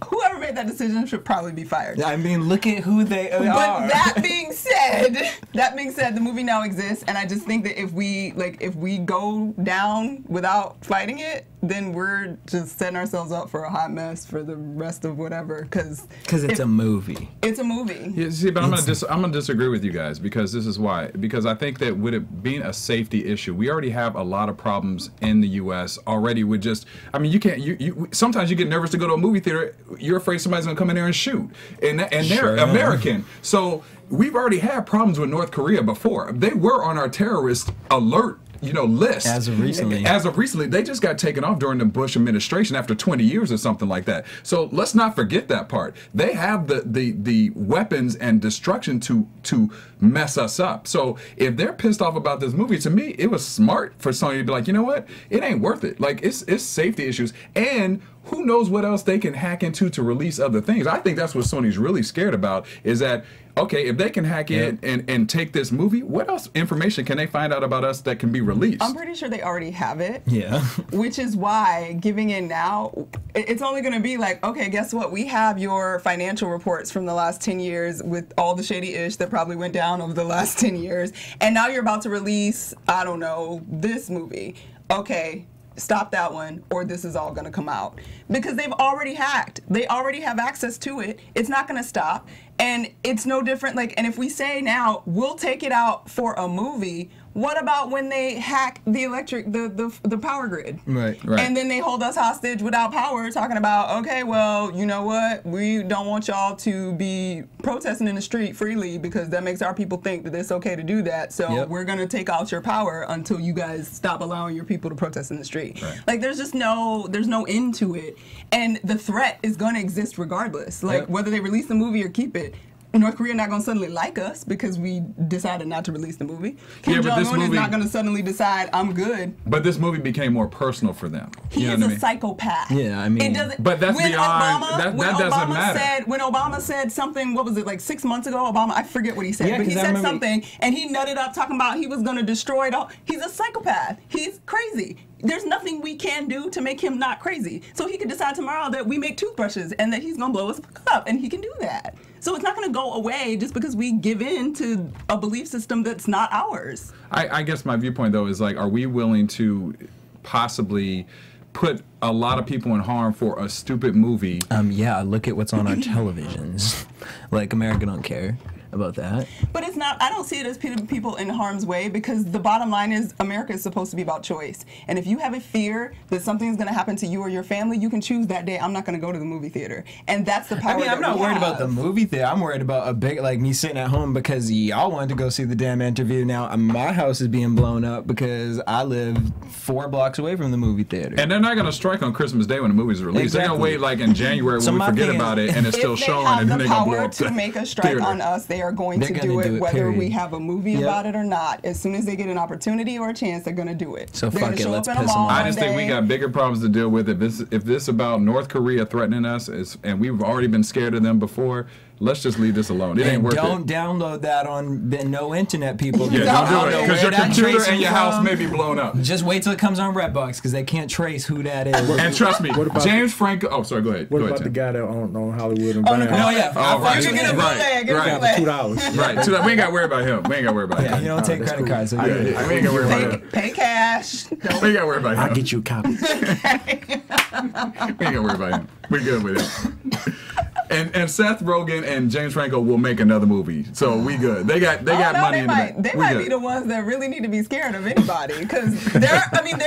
whoever made that decision should probably be fired. I mean, look at who they are. But that being said, the movie now exists, and I just think that if we go down without fighting it, then we're just setting ourselves up for a hot mess for the rest of whatever. Because it's a movie. It's a movie. Yeah, see, but I'm gonna disagree with you guys, because this is why. Because I think that with it being a safety issue, we already have a lot of problems in the U.S. already with just. I mean, you can't. Sometimes you get nervous to go to a movie theater. You're afraid somebody's gonna come in there and shoot, and they're American. So we've already had problems with North Korea before. They were on our terrorist alert list. As of recently. As of recently, they just got taken off during the Bush administration after 20 years or something like that. So let's not forget that part. They have the weapons and destruction to mess us up. So if they're pissed off about this movie, to me, it was smart for Sony to be like, you know what? It ain't worth it. Like, it's safety issues. And who knows what else they can hack into to release other things. I think that's what Sony's really scared about, is that, okay, if they can hack in and take this movie, what else information can they find out about us that can be released? I'm pretty sure they already have it. Yeah. Which is why giving in now, it's only going to be like, okay, guess what? We have your financial reports from the last 10 years with all the shady ish that probably went down over the last 10 years. And now you're about to release, I don't know, this movie. Okay, stop that one, or this is all going to come out. Because they've already hacked. They already have access to it. It's not going to stop. And it's no different. Like, and if we say now, we'll take it out for a movie, what about when they hack the electric, the power grid? Right. And then they hold us hostage without power, talking about, okay, well, you know what? We don't want y'all to be protesting in the street freely because that makes our people think that it's okay to do that. So we're going to take out your power until you guys stop allowing your people to protest in the street. Right. Like, there's no end to it. And the threat is going to exist regardless. Like, whether they release the movie or keep it. North Korea not going to suddenly like us because we decided not to release the movie. Kim Jong-un is not going to suddenly decide, I'm good. But this movie became more personal for them. He is a psychopath. Yeah, I mean... It doesn't, but that's when beyond... Obama, that when doesn't Obama matter. when Obama said something, what was it, like 6 months ago? I forget what he said. Yeah, but he 'cause I said remember- something, and he nutted up talking about he was going to destroy it all. He's a psychopath. He's crazy. There's nothing we can do to make him not crazy. So he could decide tomorrow that we make toothbrushes and that he's going to blow us up, and he can do that. So it's not going to go away just because we give in to a belief system that's not ours. I guess my viewpoint, though, is like, are we willing to possibly put a lot of people in harm for a stupid movie? Yeah, look at what's on our televisions. Like, America don't care about that. But it's not, I don't see it as people in harm's way, because the bottom line is America is supposed to be about choice. And if you have a fear that something's going to happen to you or your family, you can choose that day, I'm not going to go to the movie theater. And that's the power I mean, I'm not worried about the movie theater. I'm worried about a big, like me sitting at home because y'all wanted to go see the damn interview. Now my house is being blown up because I live 4 blocks away from the movie theater. And they're not going to strike on Christmas Day when the movie's released. Exactly. They're going to wait like in January when we forget about it and it's still showing, and then they're going to blow up to make a strike on us, they are going to do it whether period. we have a movie about it or not. As soon as they get an opportunity or a chance, they're going to do it. So they're fuck it, let's piss them off. I just think we got bigger problems to deal with. If this about North Korea threatening us, and we've already been scared of them before, let's just leave this alone. It ain't worth it. Don't download that on no internet, people. Yeah, don't do it, because your computer and your house may be blown up. Just wait till it comes on Redbox, because they can't trace who that is. And trust me, James Franco. Oh, sorry. Go ahead. What go about ahead, the guy that on Hollywood and Oh, Brown? No, yeah. Oh, right. You can get a bootleg. Right. $2. Right. We ain't got to worry about him. We ain't got to worry about Yeah, him. you don't take credit cards. So We ain't got to worry about him. Pay cash. We ain't got to worry about him. I'll get you a copy. We ain't got to worry about him. We're good with him. And Seth Rogen and James Franco will make another movie, so we good. They got money in the bank. They might be the ones that really need to be scared of anybody, because they're.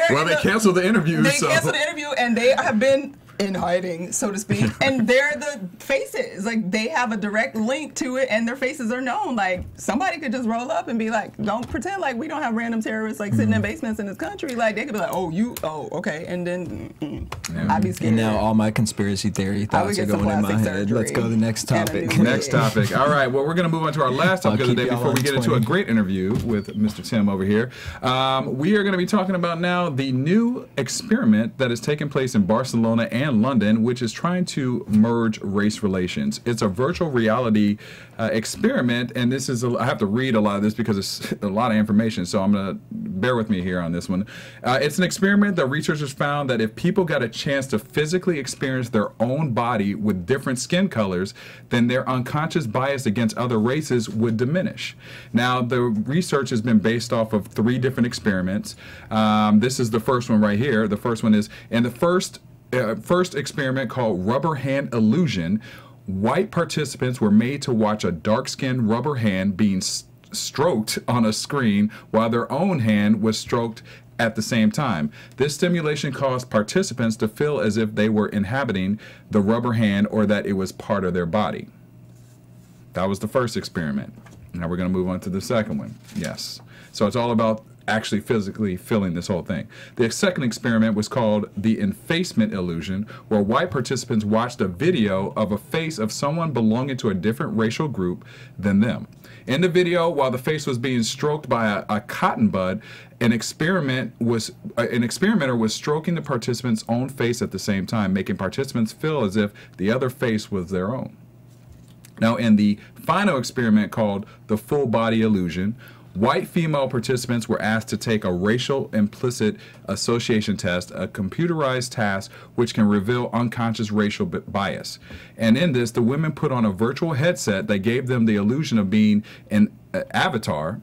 Well, they canceled the interview. They canceled the interview, and they have been in hiding, so to speak, and they're the faces. Like, they have a direct link to it, and their faces are known. Like, somebody could just roll up and be like, don't pretend like we don't have random terrorists like sitting in basements in this country. Like, they could be like, okay, and then I'd be scared. And now all my conspiracy theory thoughts are going in my head. Let's go to the next topic. Next topic. All right. Well, we're going to move on to our last topic of the day before we get into a great interview with Mr. Tim over here. We are going to be talking about now the new experiment that is taking place in Barcelona and London, which is trying to merge race relations. It's a virtual reality experiment, and this is I have to read a lot of this because it's a lot of information, so I'm going to bear with me here on this one. It's an experiment that researchers found that if people got a chance to physically experience their own body with different skin colors, then their unconscious bias against other races would diminish. Now, the research has been based off of 3 different experiments. This is the first one right here. The first one is, in the first experiment called Rubber Hand Illusion, white participants were made to watch a dark-skinned rubber hand being stroked on a screen while their own hand was stroked at the same time. This stimulation caused participants to feel as if they were inhabiting the rubber hand or that it was part of their body. That was the first experiment. Now we're going to move on to the second one. Yes. So it's all about actually physically feeling this whole thing. The second experiment was called the effacement illusion, where white participants watched a video of a face of someone belonging to a different racial group than them. In the video, while the face was being stroked by a cotton bud, an experimenter was stroking the participant's own face at the same time, making participants feel as if the other face was their own. Now, in the final experiment called the full body illusion, white female participants were asked to take a racial implicit association test, a computerized task which can reveal unconscious racial bias. And in this, the women put on a virtual headset that gave them the illusion of being an avatar,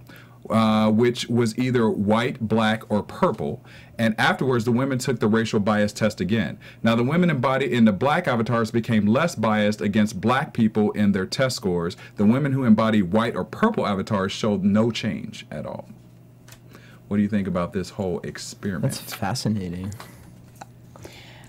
which was either white, black, or purple. And afterwards, the women took the racial bias test again. Now, the women embodied in the black avatars became less biased against black people in their test scores. The women who embodied white or purple avatars showed no change at all. What do you think about this whole experiment? That's fascinating.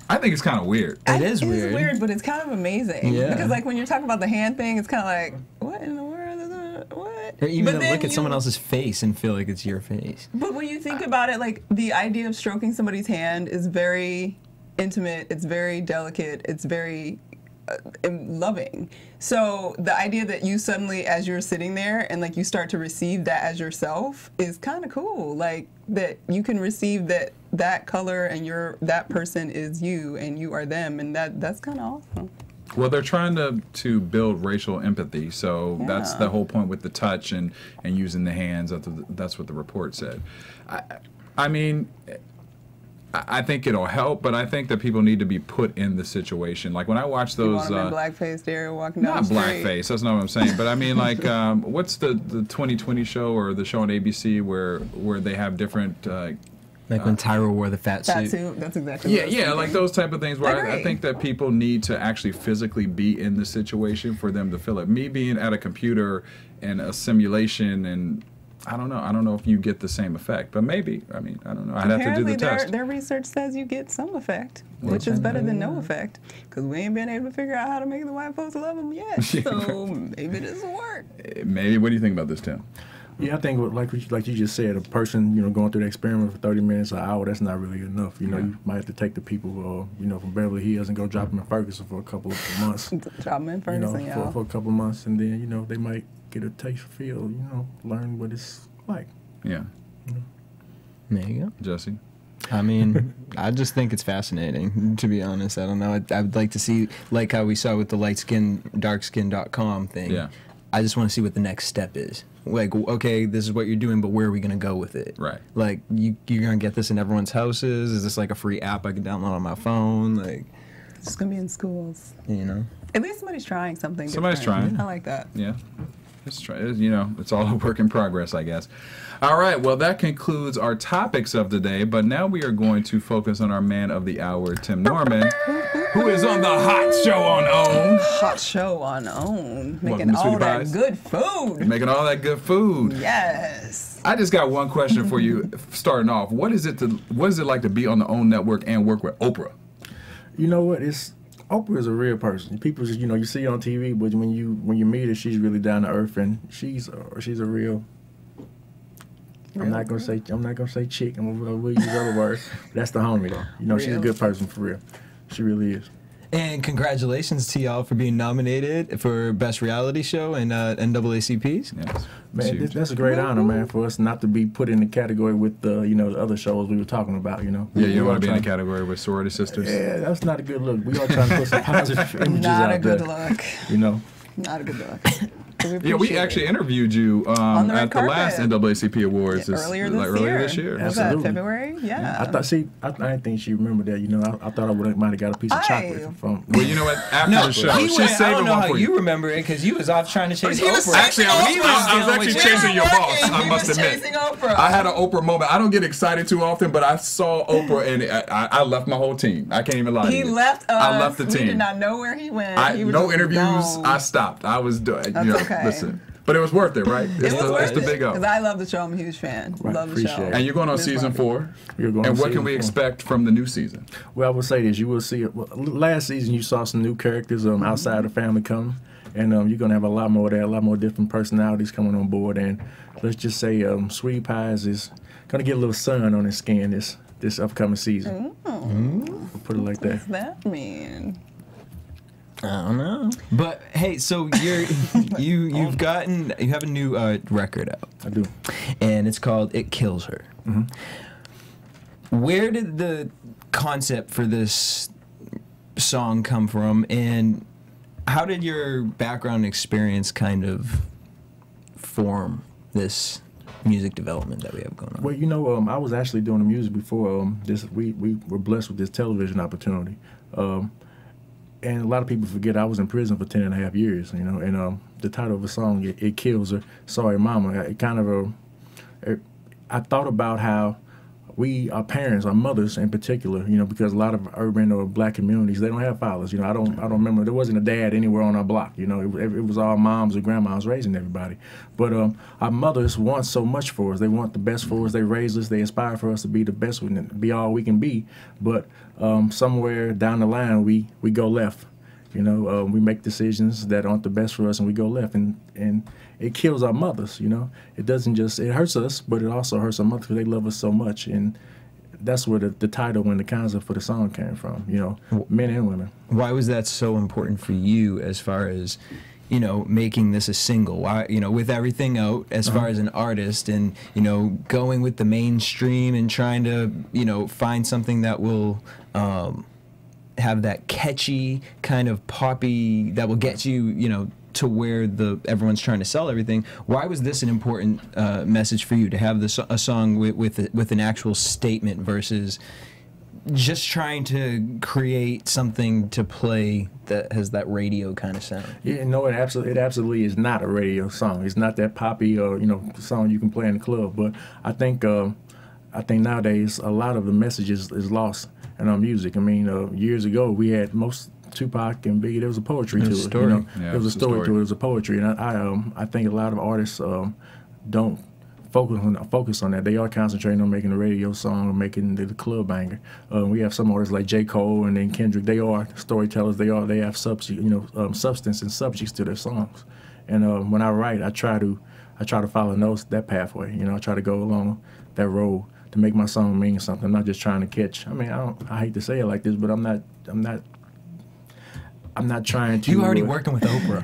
I think it's kind of weird. It is It's weird. weird, but it's kind of amazing. Yeah. Because like when you're talking about the hand thing, it's kind of like, what in the world is that? What? Or even But to then look at someone else's face and feel like it's your face. But when you think about it, like the idea of stroking somebody's hand is very intimate. It's very delicate. It's very loving. So the idea that you suddenly, as you're sitting there and like you start to receive that as yourself is kind of cool. Like that you can receive that color and that person is you and you are them, and that's kind of awesome. Well, they're trying to build racial empathy, so that's the whole point with the touch and using the hands. That's what the report said. I mean, I think it'll help, but I think that people need to be put in the situation. Like when I watch those, You want them in blackface there walking down not the street. blackface. That's not what I'm saying. But I mean, like, what's the 2020 show or the show on ABC where they have different. Like when Tyra wore the fat That suit. too. That's exactly what I was Yeah, like thinking. those type of things where I Agree. think that people need to actually physically be in the situation for them to feel it. Me being at a computer and a simulation, and I don't know if you get the same effect, but maybe. I mean, I don't know. I'd have to do the test. Their research says you get some effect, which is better than no effect, because we ain't been able to figure out how to make the white folks love them yet. So maybe this will work. Maybe. What do you think about this, Tim? Yeah, I think like you just said, a person going through the experiment for 30 minutes or an hour, that's not really enough. You might have to take the people from Beverly Hills and go drop them in Ferguson for a couple of months. Drop them in Ferguson, y'all. for a couple of months, and then they might get a taste feel, learn what it's like. Yeah, There you go. Jesse. I mean, I just think it's fascinating, to be honest. I don't know. I would like to see, like how we saw with the lightskin.darkskin.com thing. Yeah. I just want to see what the next step is. Like, okay, this is what you're doing, but where are we going to go with it? Right. Like, you're going to get this in everyone's houses? Is this like a free app I can download on my phone? Like, It's just gonna be in schools. At least somebody's trying something. Somebody's different. trying. I like that. Yeah. It's all a work in progress, I guess. All right, well, that concludes our topics of the day, but now we are going to focus on our man of the hour, Tim Norman, who is on the hot show on OWN. Hot show on OWN, Welcome making to all Sweetie that Pies. good food. Making all that good food. Yes. I just got one question for you starting off. What is it like to be on the OWN network and work with Oprah? You know what? Oprah is a real person. People just you see her on TV, but when you meet her, she's really down to earth, and she's a real. I'm not gonna say chick. I'm gonna use other words. That's the homie though. She's a good person for real. She really is. and congratulations to y'all for being nominated for Best Reality Show and NAACPs. Yes. Man, that's a great honor, man, for us not to be put in the category with the other shows we were talking about. Yeah, you don't want to be in a category with sorority sisters. Yeah, that's not a good look. We are trying to put some positive images Not out a good there. look. Not a good look. Yeah, we actually interviewed you On the red at the last carpet. NAACP Awards earlier this year. year. Was that Absolutely. February? Yeah. I didn't think she remembered that. I thought I might have got a piece of chocolate from. Well, you know what? After the show, he she's went, I saving don't know one how for you remember it because you was off trying to chase Oprah. Actually, I was actually chasing your boss. I must admit. Chasing Oprah. I had an Oprah moment. I don't get excited too often, but I saw Oprah and I left my whole team. I can't even lie to He you. left us. I left the We team. did not know where he went. He was No just interviews. gone. I stopped. I was doing. That's okay. Listen, but it was worth it, right? It was worth it's the big O. because I love the show. I'm a huge fan. Right, Love the appreciate show. it. And you're going on It's season fun. 4. You're going And on what can season we 4. expect from the new season? Well, I will say this: you will see. Last season, you saw some new characters outside the family coming, and you're gonna have a lot more of that, a lot more different personalities coming on board. And let's just say Sweetie Pies is gonna get a little sun on his skin this upcoming season. We'll put it like What that. does that mean? I don't know. But hey, so you have a new record out. I do. And it's called It Kills Her. Where did the concept for this song come from, and how did your background experience kind of form this music development that we have going on? Well, you know, I was actually doing the music before this. We were blessed with this television opportunity. And a lot of people forget I was in prison for 10.5 years, you know, and the title of the song, It Kills Her, Sorry Mama, it kind of, I thought about how our parents, our mothers in particular, you know, because a lot of urban or black communities, they don't have fathers. You know, I don't remember, there wasn't a dad anywhere on our block. You know, it was all moms or grandmas raising everybody. But our mothers want so much for us. They want the best for us. They raise us. They aspire for us to be the best, be all we can be. But somewhere down the line, we go left. You know, we make decisions that aren't the best for us, and we go left, and it kills our mothers. You know, it hurts us, but it also hurts our mothers because they love us so much, and that's where the title and the concept for the song came from. You know, men and women. Why was that so important for you, as far as, you know, making this a single? Why, you know, with everything out as far as an artist, and, you know, going with the mainstream and trying to, you know, find something that will have that catchy kind of poppy that will get you, you know, to where everyone's trying to sell everything. Why was this an important message for you, to have a song with an actual statement versus just trying to create something to play that has that radio kind of sound? Yeah, no, it absolutely is not a radio song. It's not that poppy or, you know, song you can play in the club. But I think nowadays a lot of the messages is lost in our music. I mean, years ago we had most Tupac and Biggie. There was a poetry to it. You know? Yeah, there was a story to it. There was a poetry, and I think a lot of artists don't focus on that. They are concentrating on making a radio song or making the club banger. We have some artists like J. Cole and then Kendrick. They are storytellers. They have substance and subjects to their songs. And when I write, I try to follow that pathway. You know, I try to go along that road to make my song mean something. I'm not just trying to catch. I mean, I hate to say it like this, but I'm not trying to. You already working with Oprah.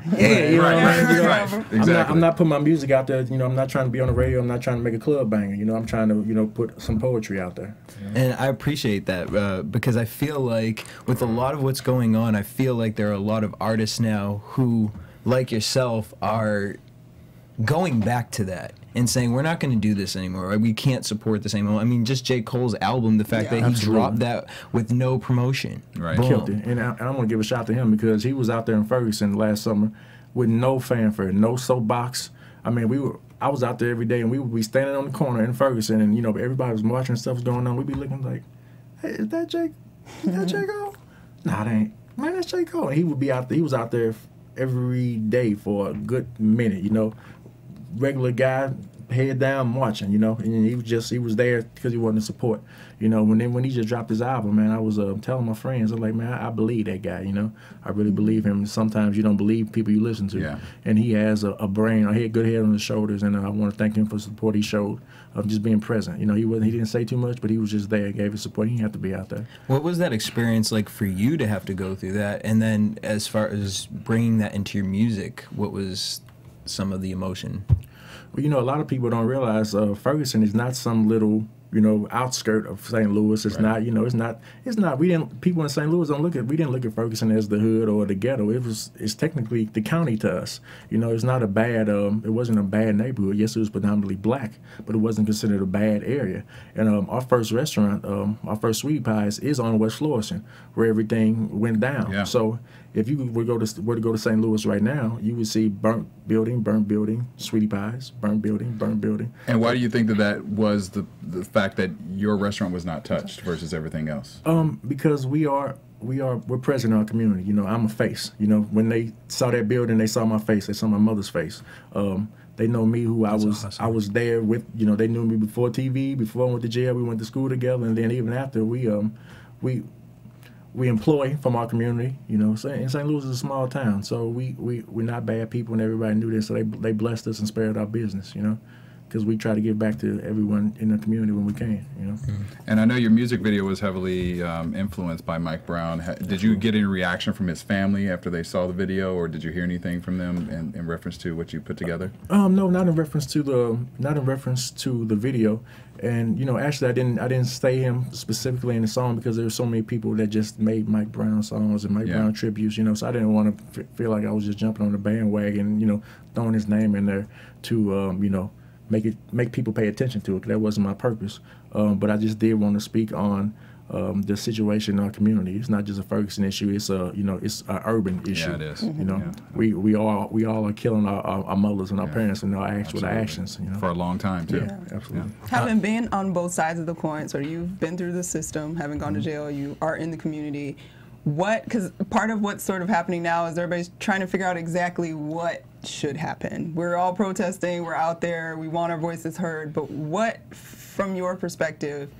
I'm not putting my music out there. You know, I'm not trying to be on the radio. I'm not trying to make a club banger. You know, I'm trying to, you know, put some poetry out there. You know? And I appreciate that because I feel like with a lot of what's going on, I feel like there are a lot of artists now who, like yourself, are going back to that and saying, we're not going to do this anymore. Right? We can't support this anymore. I mean, just J. Cole's album, the fact that he dropped that with no promotion. Right. Boom. Killed it. And I want to give a shout to him because he was out there in Ferguson last summer with no fanfare, no soapbox. I mean, I was out there every day, and we would be standing on the corner in Ferguson, and, you know, everybody was watching stuff was going on. We'd be looking like, hey, is that J. Cole? Nah, it ain't. Man, that's J. Cole. And he would be out there. He was out there every day for a good minute, you know. Regular guy, head down watching, you know, and he was there because he wanted to support, you know. When he just dropped his album, man, I was telling my friends, I'm like, man, I believe that guy, you know, I really believe him. Sometimes you don't believe people you listen to, and he has a brain, a good head on his shoulders, and I want to thank him for the support he showed of just being present. You know, he didn't say too much, but he was just there, gave his support. He didn't have to be out there. What was that experience like for you to have to go through that, and then as far as bringing that into your music, what was some of the emotion? Well, you know, a lot of people don't realize Ferguson is not some little, you know, outskirt of St. Louis. It's not, you know, it's not. People in St. Louis we didn't look at Ferguson as the hood or the ghetto. It's technically the county to us. You know, it's not a bad, it wasn't a bad neighborhood. Yes, it was predominantly black, but it wasn't considered a bad area. And our first restaurant, our first Sweetie Pies is on West Florissant, where everything went down. Yeah. So if you were to go to St. Louis right now, you would see burnt building, Sweetie Pies, burnt building. And why do you think that was the fact that your restaurant was not touched versus everything else? Because we're present in our community. You know, I'm a face. You know, when they saw that building, they saw my face. They saw my mother's face. They know me, who I was. Awesome. I was there with. You know, they knew me before TV. Before I went to jail, we went to school together, and then even after we we employ from our community. You know, and St. Louis is a small town, so we're not bad people, and everybody knew this, so they blessed us and spared our business. You know, because we try to give back to everyone in the community when we can. You know. And I know your music video was heavily influenced by Mike Brown. Did you get any reaction from his family after they saw the video, or did you hear anything from them in reference to what you put together? No, not in reference to the video. And you know, actually, I didn't stay him specifically in the song because there were so many people that just made Mike Brown songs and Mike Brown tributes. You know, so I didn't want to feel like I was just jumping on the bandwagon. You know, throwing his name in there to you know, make people pay attention to it. 'Cause that wasn't my purpose. But I just did want to speak on the situation in our community. It's not just a Ferguson issue. It's it's an urban issue. Yeah, it is. You know, we all are killing our mothers and our parents and with our actions. You know, for a long time too. Yeah, absolutely. Having been on both sides of the coin, so you've been through the system, having gone to jail, you are in the community. Because part of what's sort of happening now is everybody's trying to figure out exactly what should happen. We're all protesting, we're out there, we want our voices heard, but what, from your perspective,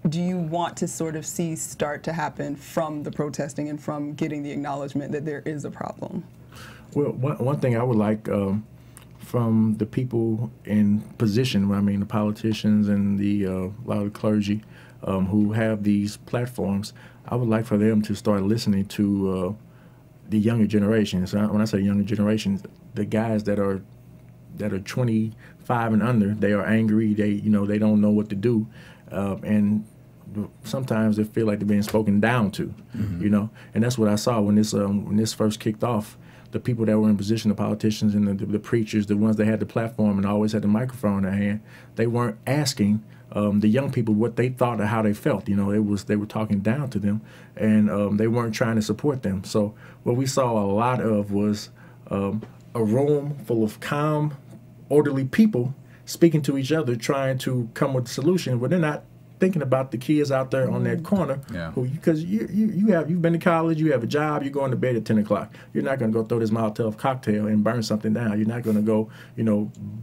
do you want to sort of see start to happen from the protesting and from getting the acknowledgement that there is a problem? Well, one thing I would like from the people in position, I mean the politicians and a lot of the clergy who have these platforms, I would like for them to start listening to the younger generation. So when I say younger generation, the guys that are 25 and under, they are angry. They don't know what to do, and sometimes they feel like they're being spoken down to. You know, and that's what I saw when this first kicked off. The people that were in position, the politicians and the preachers, the ones that had the platform and always had the microphone in their hand, they weren't asking the young people what they thought or how they felt. You know, they were talking down to them, and they weren't trying to support them. So what we saw a lot of was a room full of calm, orderly people speaking to each other, trying to come with a solution, but they're not thinking about the kids out there on that corner. Yeah. Because you've been to college, you have a job, you're going to bed at 10 o'clock. You're not going to go throw this Molotov cocktail and burn something down. You're not going to go,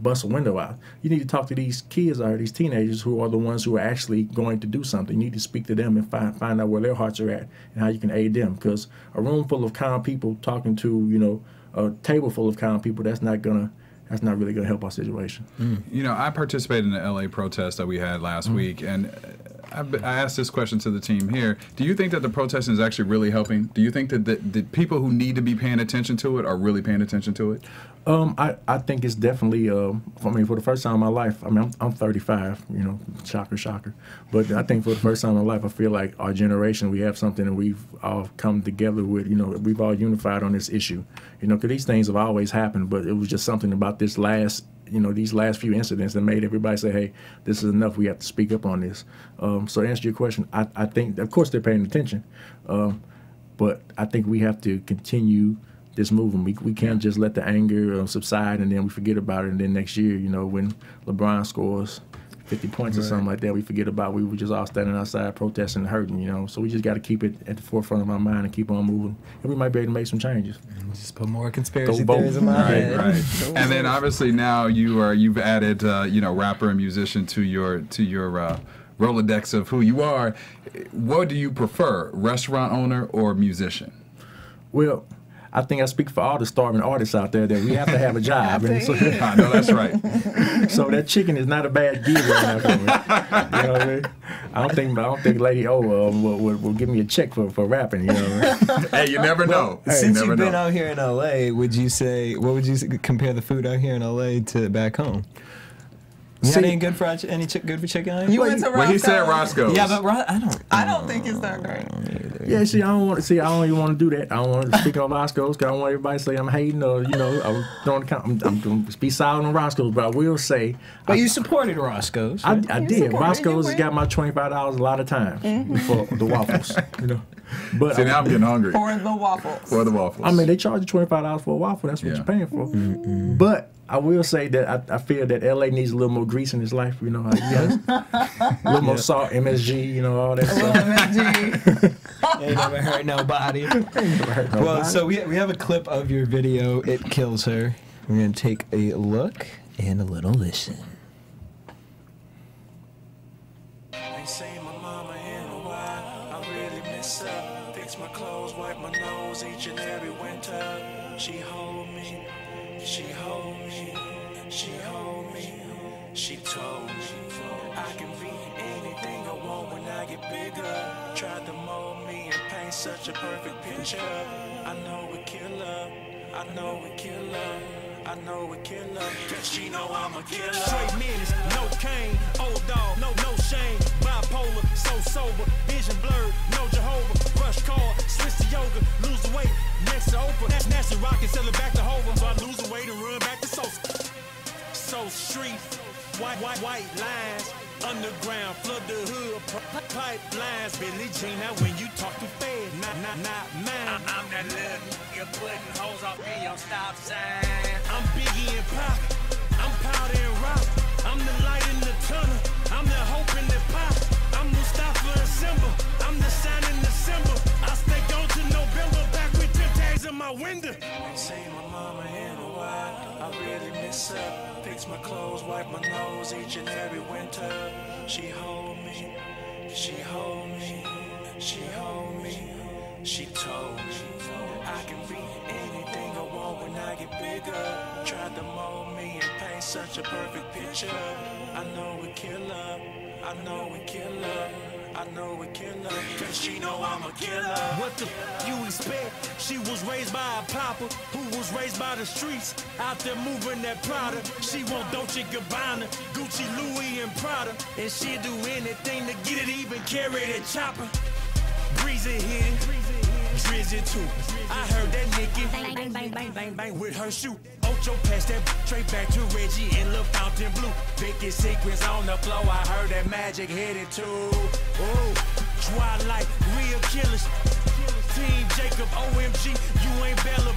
bust a window out. You need to talk to these kids out, these teenagers who are the ones who are actually going to do something. You need to speak to them and find out where their hearts are at and how you can aid them. Because a room full of calm people talking to, a table full of calm people, that's not really going to help our situation. You know, I participated in the LA protest that we had last week, and I asked this question to the team here. Do you think that the protesting is actually really helping? Do you think that the people who need to be paying attention to it are really paying attention to it? I think it's definitely, for the first time in my life, I'm 35, shocker. But I think for the first time in my life, I feel like our generation, we have something that we've all come together with, we've all unified on this issue. Because these things have always happened, but it was just something about these last few incidents that made everybody say, hey, this is enough, we have to speak up on this. So to answer your question, I think, of course, they're paying attention, but I think we have to continue this movement. We can't just let the anger subside and then we forget about it, and then next year, when LeBron scores 50 points or something like that, we forget about we were just all standing outside protesting and hurting, So we just got to keep it at the forefront of our mind and keep on moving, and we might be able to make some changes. Just put more conspiracy theories in my head. Right. And then obviously now you've added rapper and musician to your Rolodex of who you are. What do you prefer, restaurant owner or musician? Well, I think I speak for all the starving artists out there that we have to have a job. I know that's right. So that chicken is not a bad gig right now. You know what I mean? I don't think Lady O will give me a check for rapping. Hey, you never know. Since you've been out here in LA, what would you compare the food out here in LA to back home? You had any good for chicken? You went to Roscoe's. Well, he said Roscoe's. Yeah, but I don't think it's that great. Yeah, I don't even want to do that. I don't want to speak on Roscoe's because I don't want everybody to say I'm hating or, I'm going to be silent on Roscoe's, but I will say. But you supported Roscoe's. Right? I did. Roscoe's has got my $25 a lot of times for the waffles, But see, now I'm getting hungry. For the waffles. I mean, they charge you $25 for a waffle. That's what you're paying for. But I will say that I feel that LA needs a little more grease in his life. A little more salt, MSG, all that stuff. MSG. Ain't never hurt nobody. Well, so we have a clip of your video, It Kills Her. We're going to take a look and a little listen. Ain't seen my mama in a while. I really miss her. Fix my clothes, wipe my nose each and every winter. She hold me, she hold me, she hold me. She told me I can be anything I want when I get bigger. Tried to mold me and paint such a perfect picture. I know it kill her, I know it kill her, I know it kill her, cause she know I'm a killer. Straight menace, no cane, old dog, no shame. Bipolar, so sober, vision blurred, no Jehovah. Rush car, switch to yoga, lose the weight, next to Oprah. Snatch the rock and sell it back to Hova. So I lose the weight and run back to Sosa. So street, white lines, underground, flood the hood, pipelines. Billie Jean, now when you talk to fed, not mine. I'm that little nigga putting hoes off in your stop sign. I'm Biggie and Pac, I'm Powder and Rock. I'm the light in the tunnel, I'm the hope in the pop. I'm Mustafa and Simba, I'm the sign in the symbol. I stay gone to November, back with 10 tags in my window. Ain't seen my mama in a while, I really miss her. Fix my clothes, wipe my nose each and every winter. She hold me, she hold me, she hold me. She told me I can be anything I want when I get bigger. Tried to mold me and paint such a perfect picture. I know it kill her, I know it kill her, I know it kill her, cause she know I'm a killer. What the you expect? She was raised by a papa who was raised by the streets. Out there moving that Prada. She want Dolce Gabbana, Gucci, Louis, and Prada. And she'll do anything to get it, even carry that chopper. Breezy hit it, Drizzy too. I heard that Nicki bang, bang, bang, bang, bang with her shoe. Ocho passed that straight back to Reggie in Lil Fountain Blue. Vicky sequence on the floor, I heard that Magic hit it too. Oh, Twilight, real killers. Team Jacob, OMG, you ain't Bella.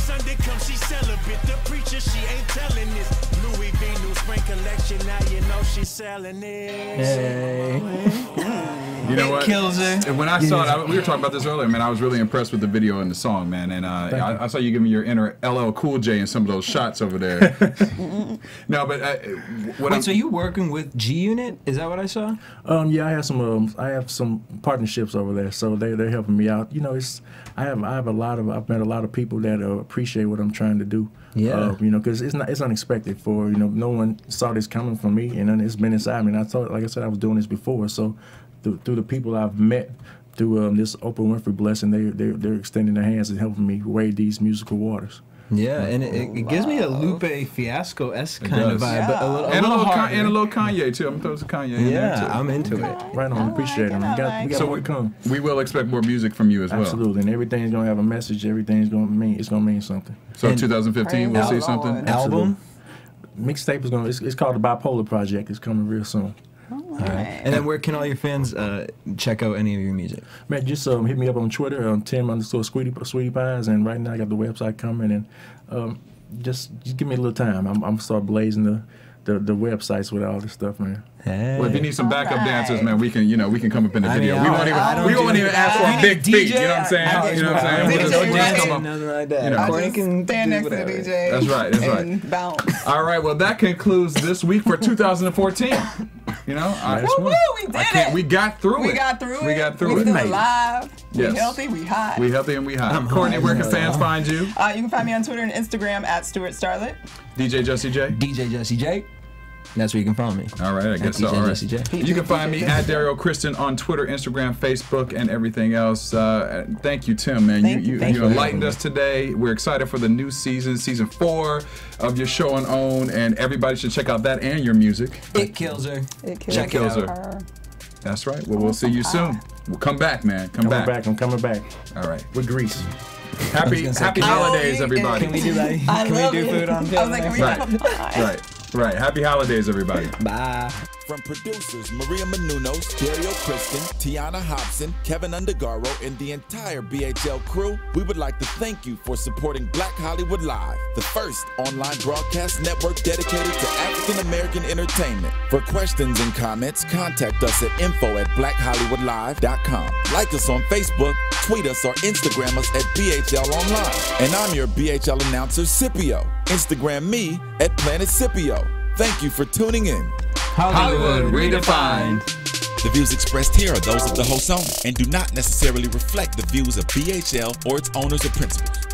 Sunday come, she celibate. The preacher, she ain't telling this. Louis V new spring collection, now you know she's selling this. Hey. You know what? Kills her. And when I saw it, we were talking about this earlier, man. I was really impressed with the video and the song, man. And I saw you give me your inner LL Cool J in some of those shots over there. No, but so you working with G Unit? Is that what I saw? Yeah, I have some partnerships over there, so they're helping me out. You know, I've met a lot of people that appreciate what I'm trying to do. Yeah. You know, because it's unexpected for, you know, no one saw this coming from me, and then it's been inside me. And like I said, I was doing this before, so through the people I've met through this Oprah Winfrey blessing, they're extending their hands and helping me wade these musical waters. Yeah, and it gives me a Lupe Fiasco-esque kind of vibe, but a little and a little Kanye too. I'm gonna throw some Kanye in there too. I'm into it. Right on, appreciate it. We got more to come. We will expect more music from you as well. Absolutely, and everything's gonna have a message. Everything's gonna mean something. So in 2015, we'll see something. Album? Mixtape is gonna. It's called the Bipolar Project. It's coming real soon. All right. And then where can all your fans check out any of your music? Man, just hit me up on Twitter, Tim_Sweetie Pies, and right now I got the website coming, and just give me a little time. I'm gonna start blazing the websites with all this stuff, man. Hey. Well, if you need some backup dancers, man, we can come up in the video. mean, we won't even ask for a big beat. You know what I'm saying? You know what I'm saying? DJ We'll just come up. Nothing like that. You know. I just stand next to the DJ. That's right. That's right. And bounce. All right. Well, that concludes this week for 2014. You know, Woo, we did it. We got through it. We got through it. We got through we it. still alive. Yes. We healthy. We hot. We healthy and we hot. Courtney, where can fans find you? You can find me on Twitter and Instagram at Stuart Starlet. DJ Jesse J. DJ Jesse J. That's where you can follow me. All right, I guess so. All right. You can find me at Dario Christian on Twitter, Instagram, Facebook, and everything else. Thank you, Tim, man. You enlightened us today. We're excited for the new season 4 of your show on OWN, and everybody should check out that and your music. It kills her. It kills her. That's right. Well, we'll see you soon. We'll come back, man. Come back. I'm coming back. All right. With grease. Happy holidays, everybody. Can we do that? Can we do food on film? I was like, can we have a pie? Right. Happy holidays, everybody. Bye. From producers Maria Menounos, Dario Christian, Tiana Hobson, Kevin Undergaro, and the entire BHL crew, we would like to thank you for supporting Black Hollywood Live, the first online broadcast network dedicated to African American entertainment. For questions and comments, contact us at info@blackhollywoodlive.com. Like us on Facebook, tweet us, or Instagram us at BHL Online. And I'm your BHL announcer, Scipio. Instagram me at Planet Scipio. Thank you for tuning in. Hollywood Redefined. The views expressed here are those of the host only and do not necessarily reflect the views of BHL or its owners or principals.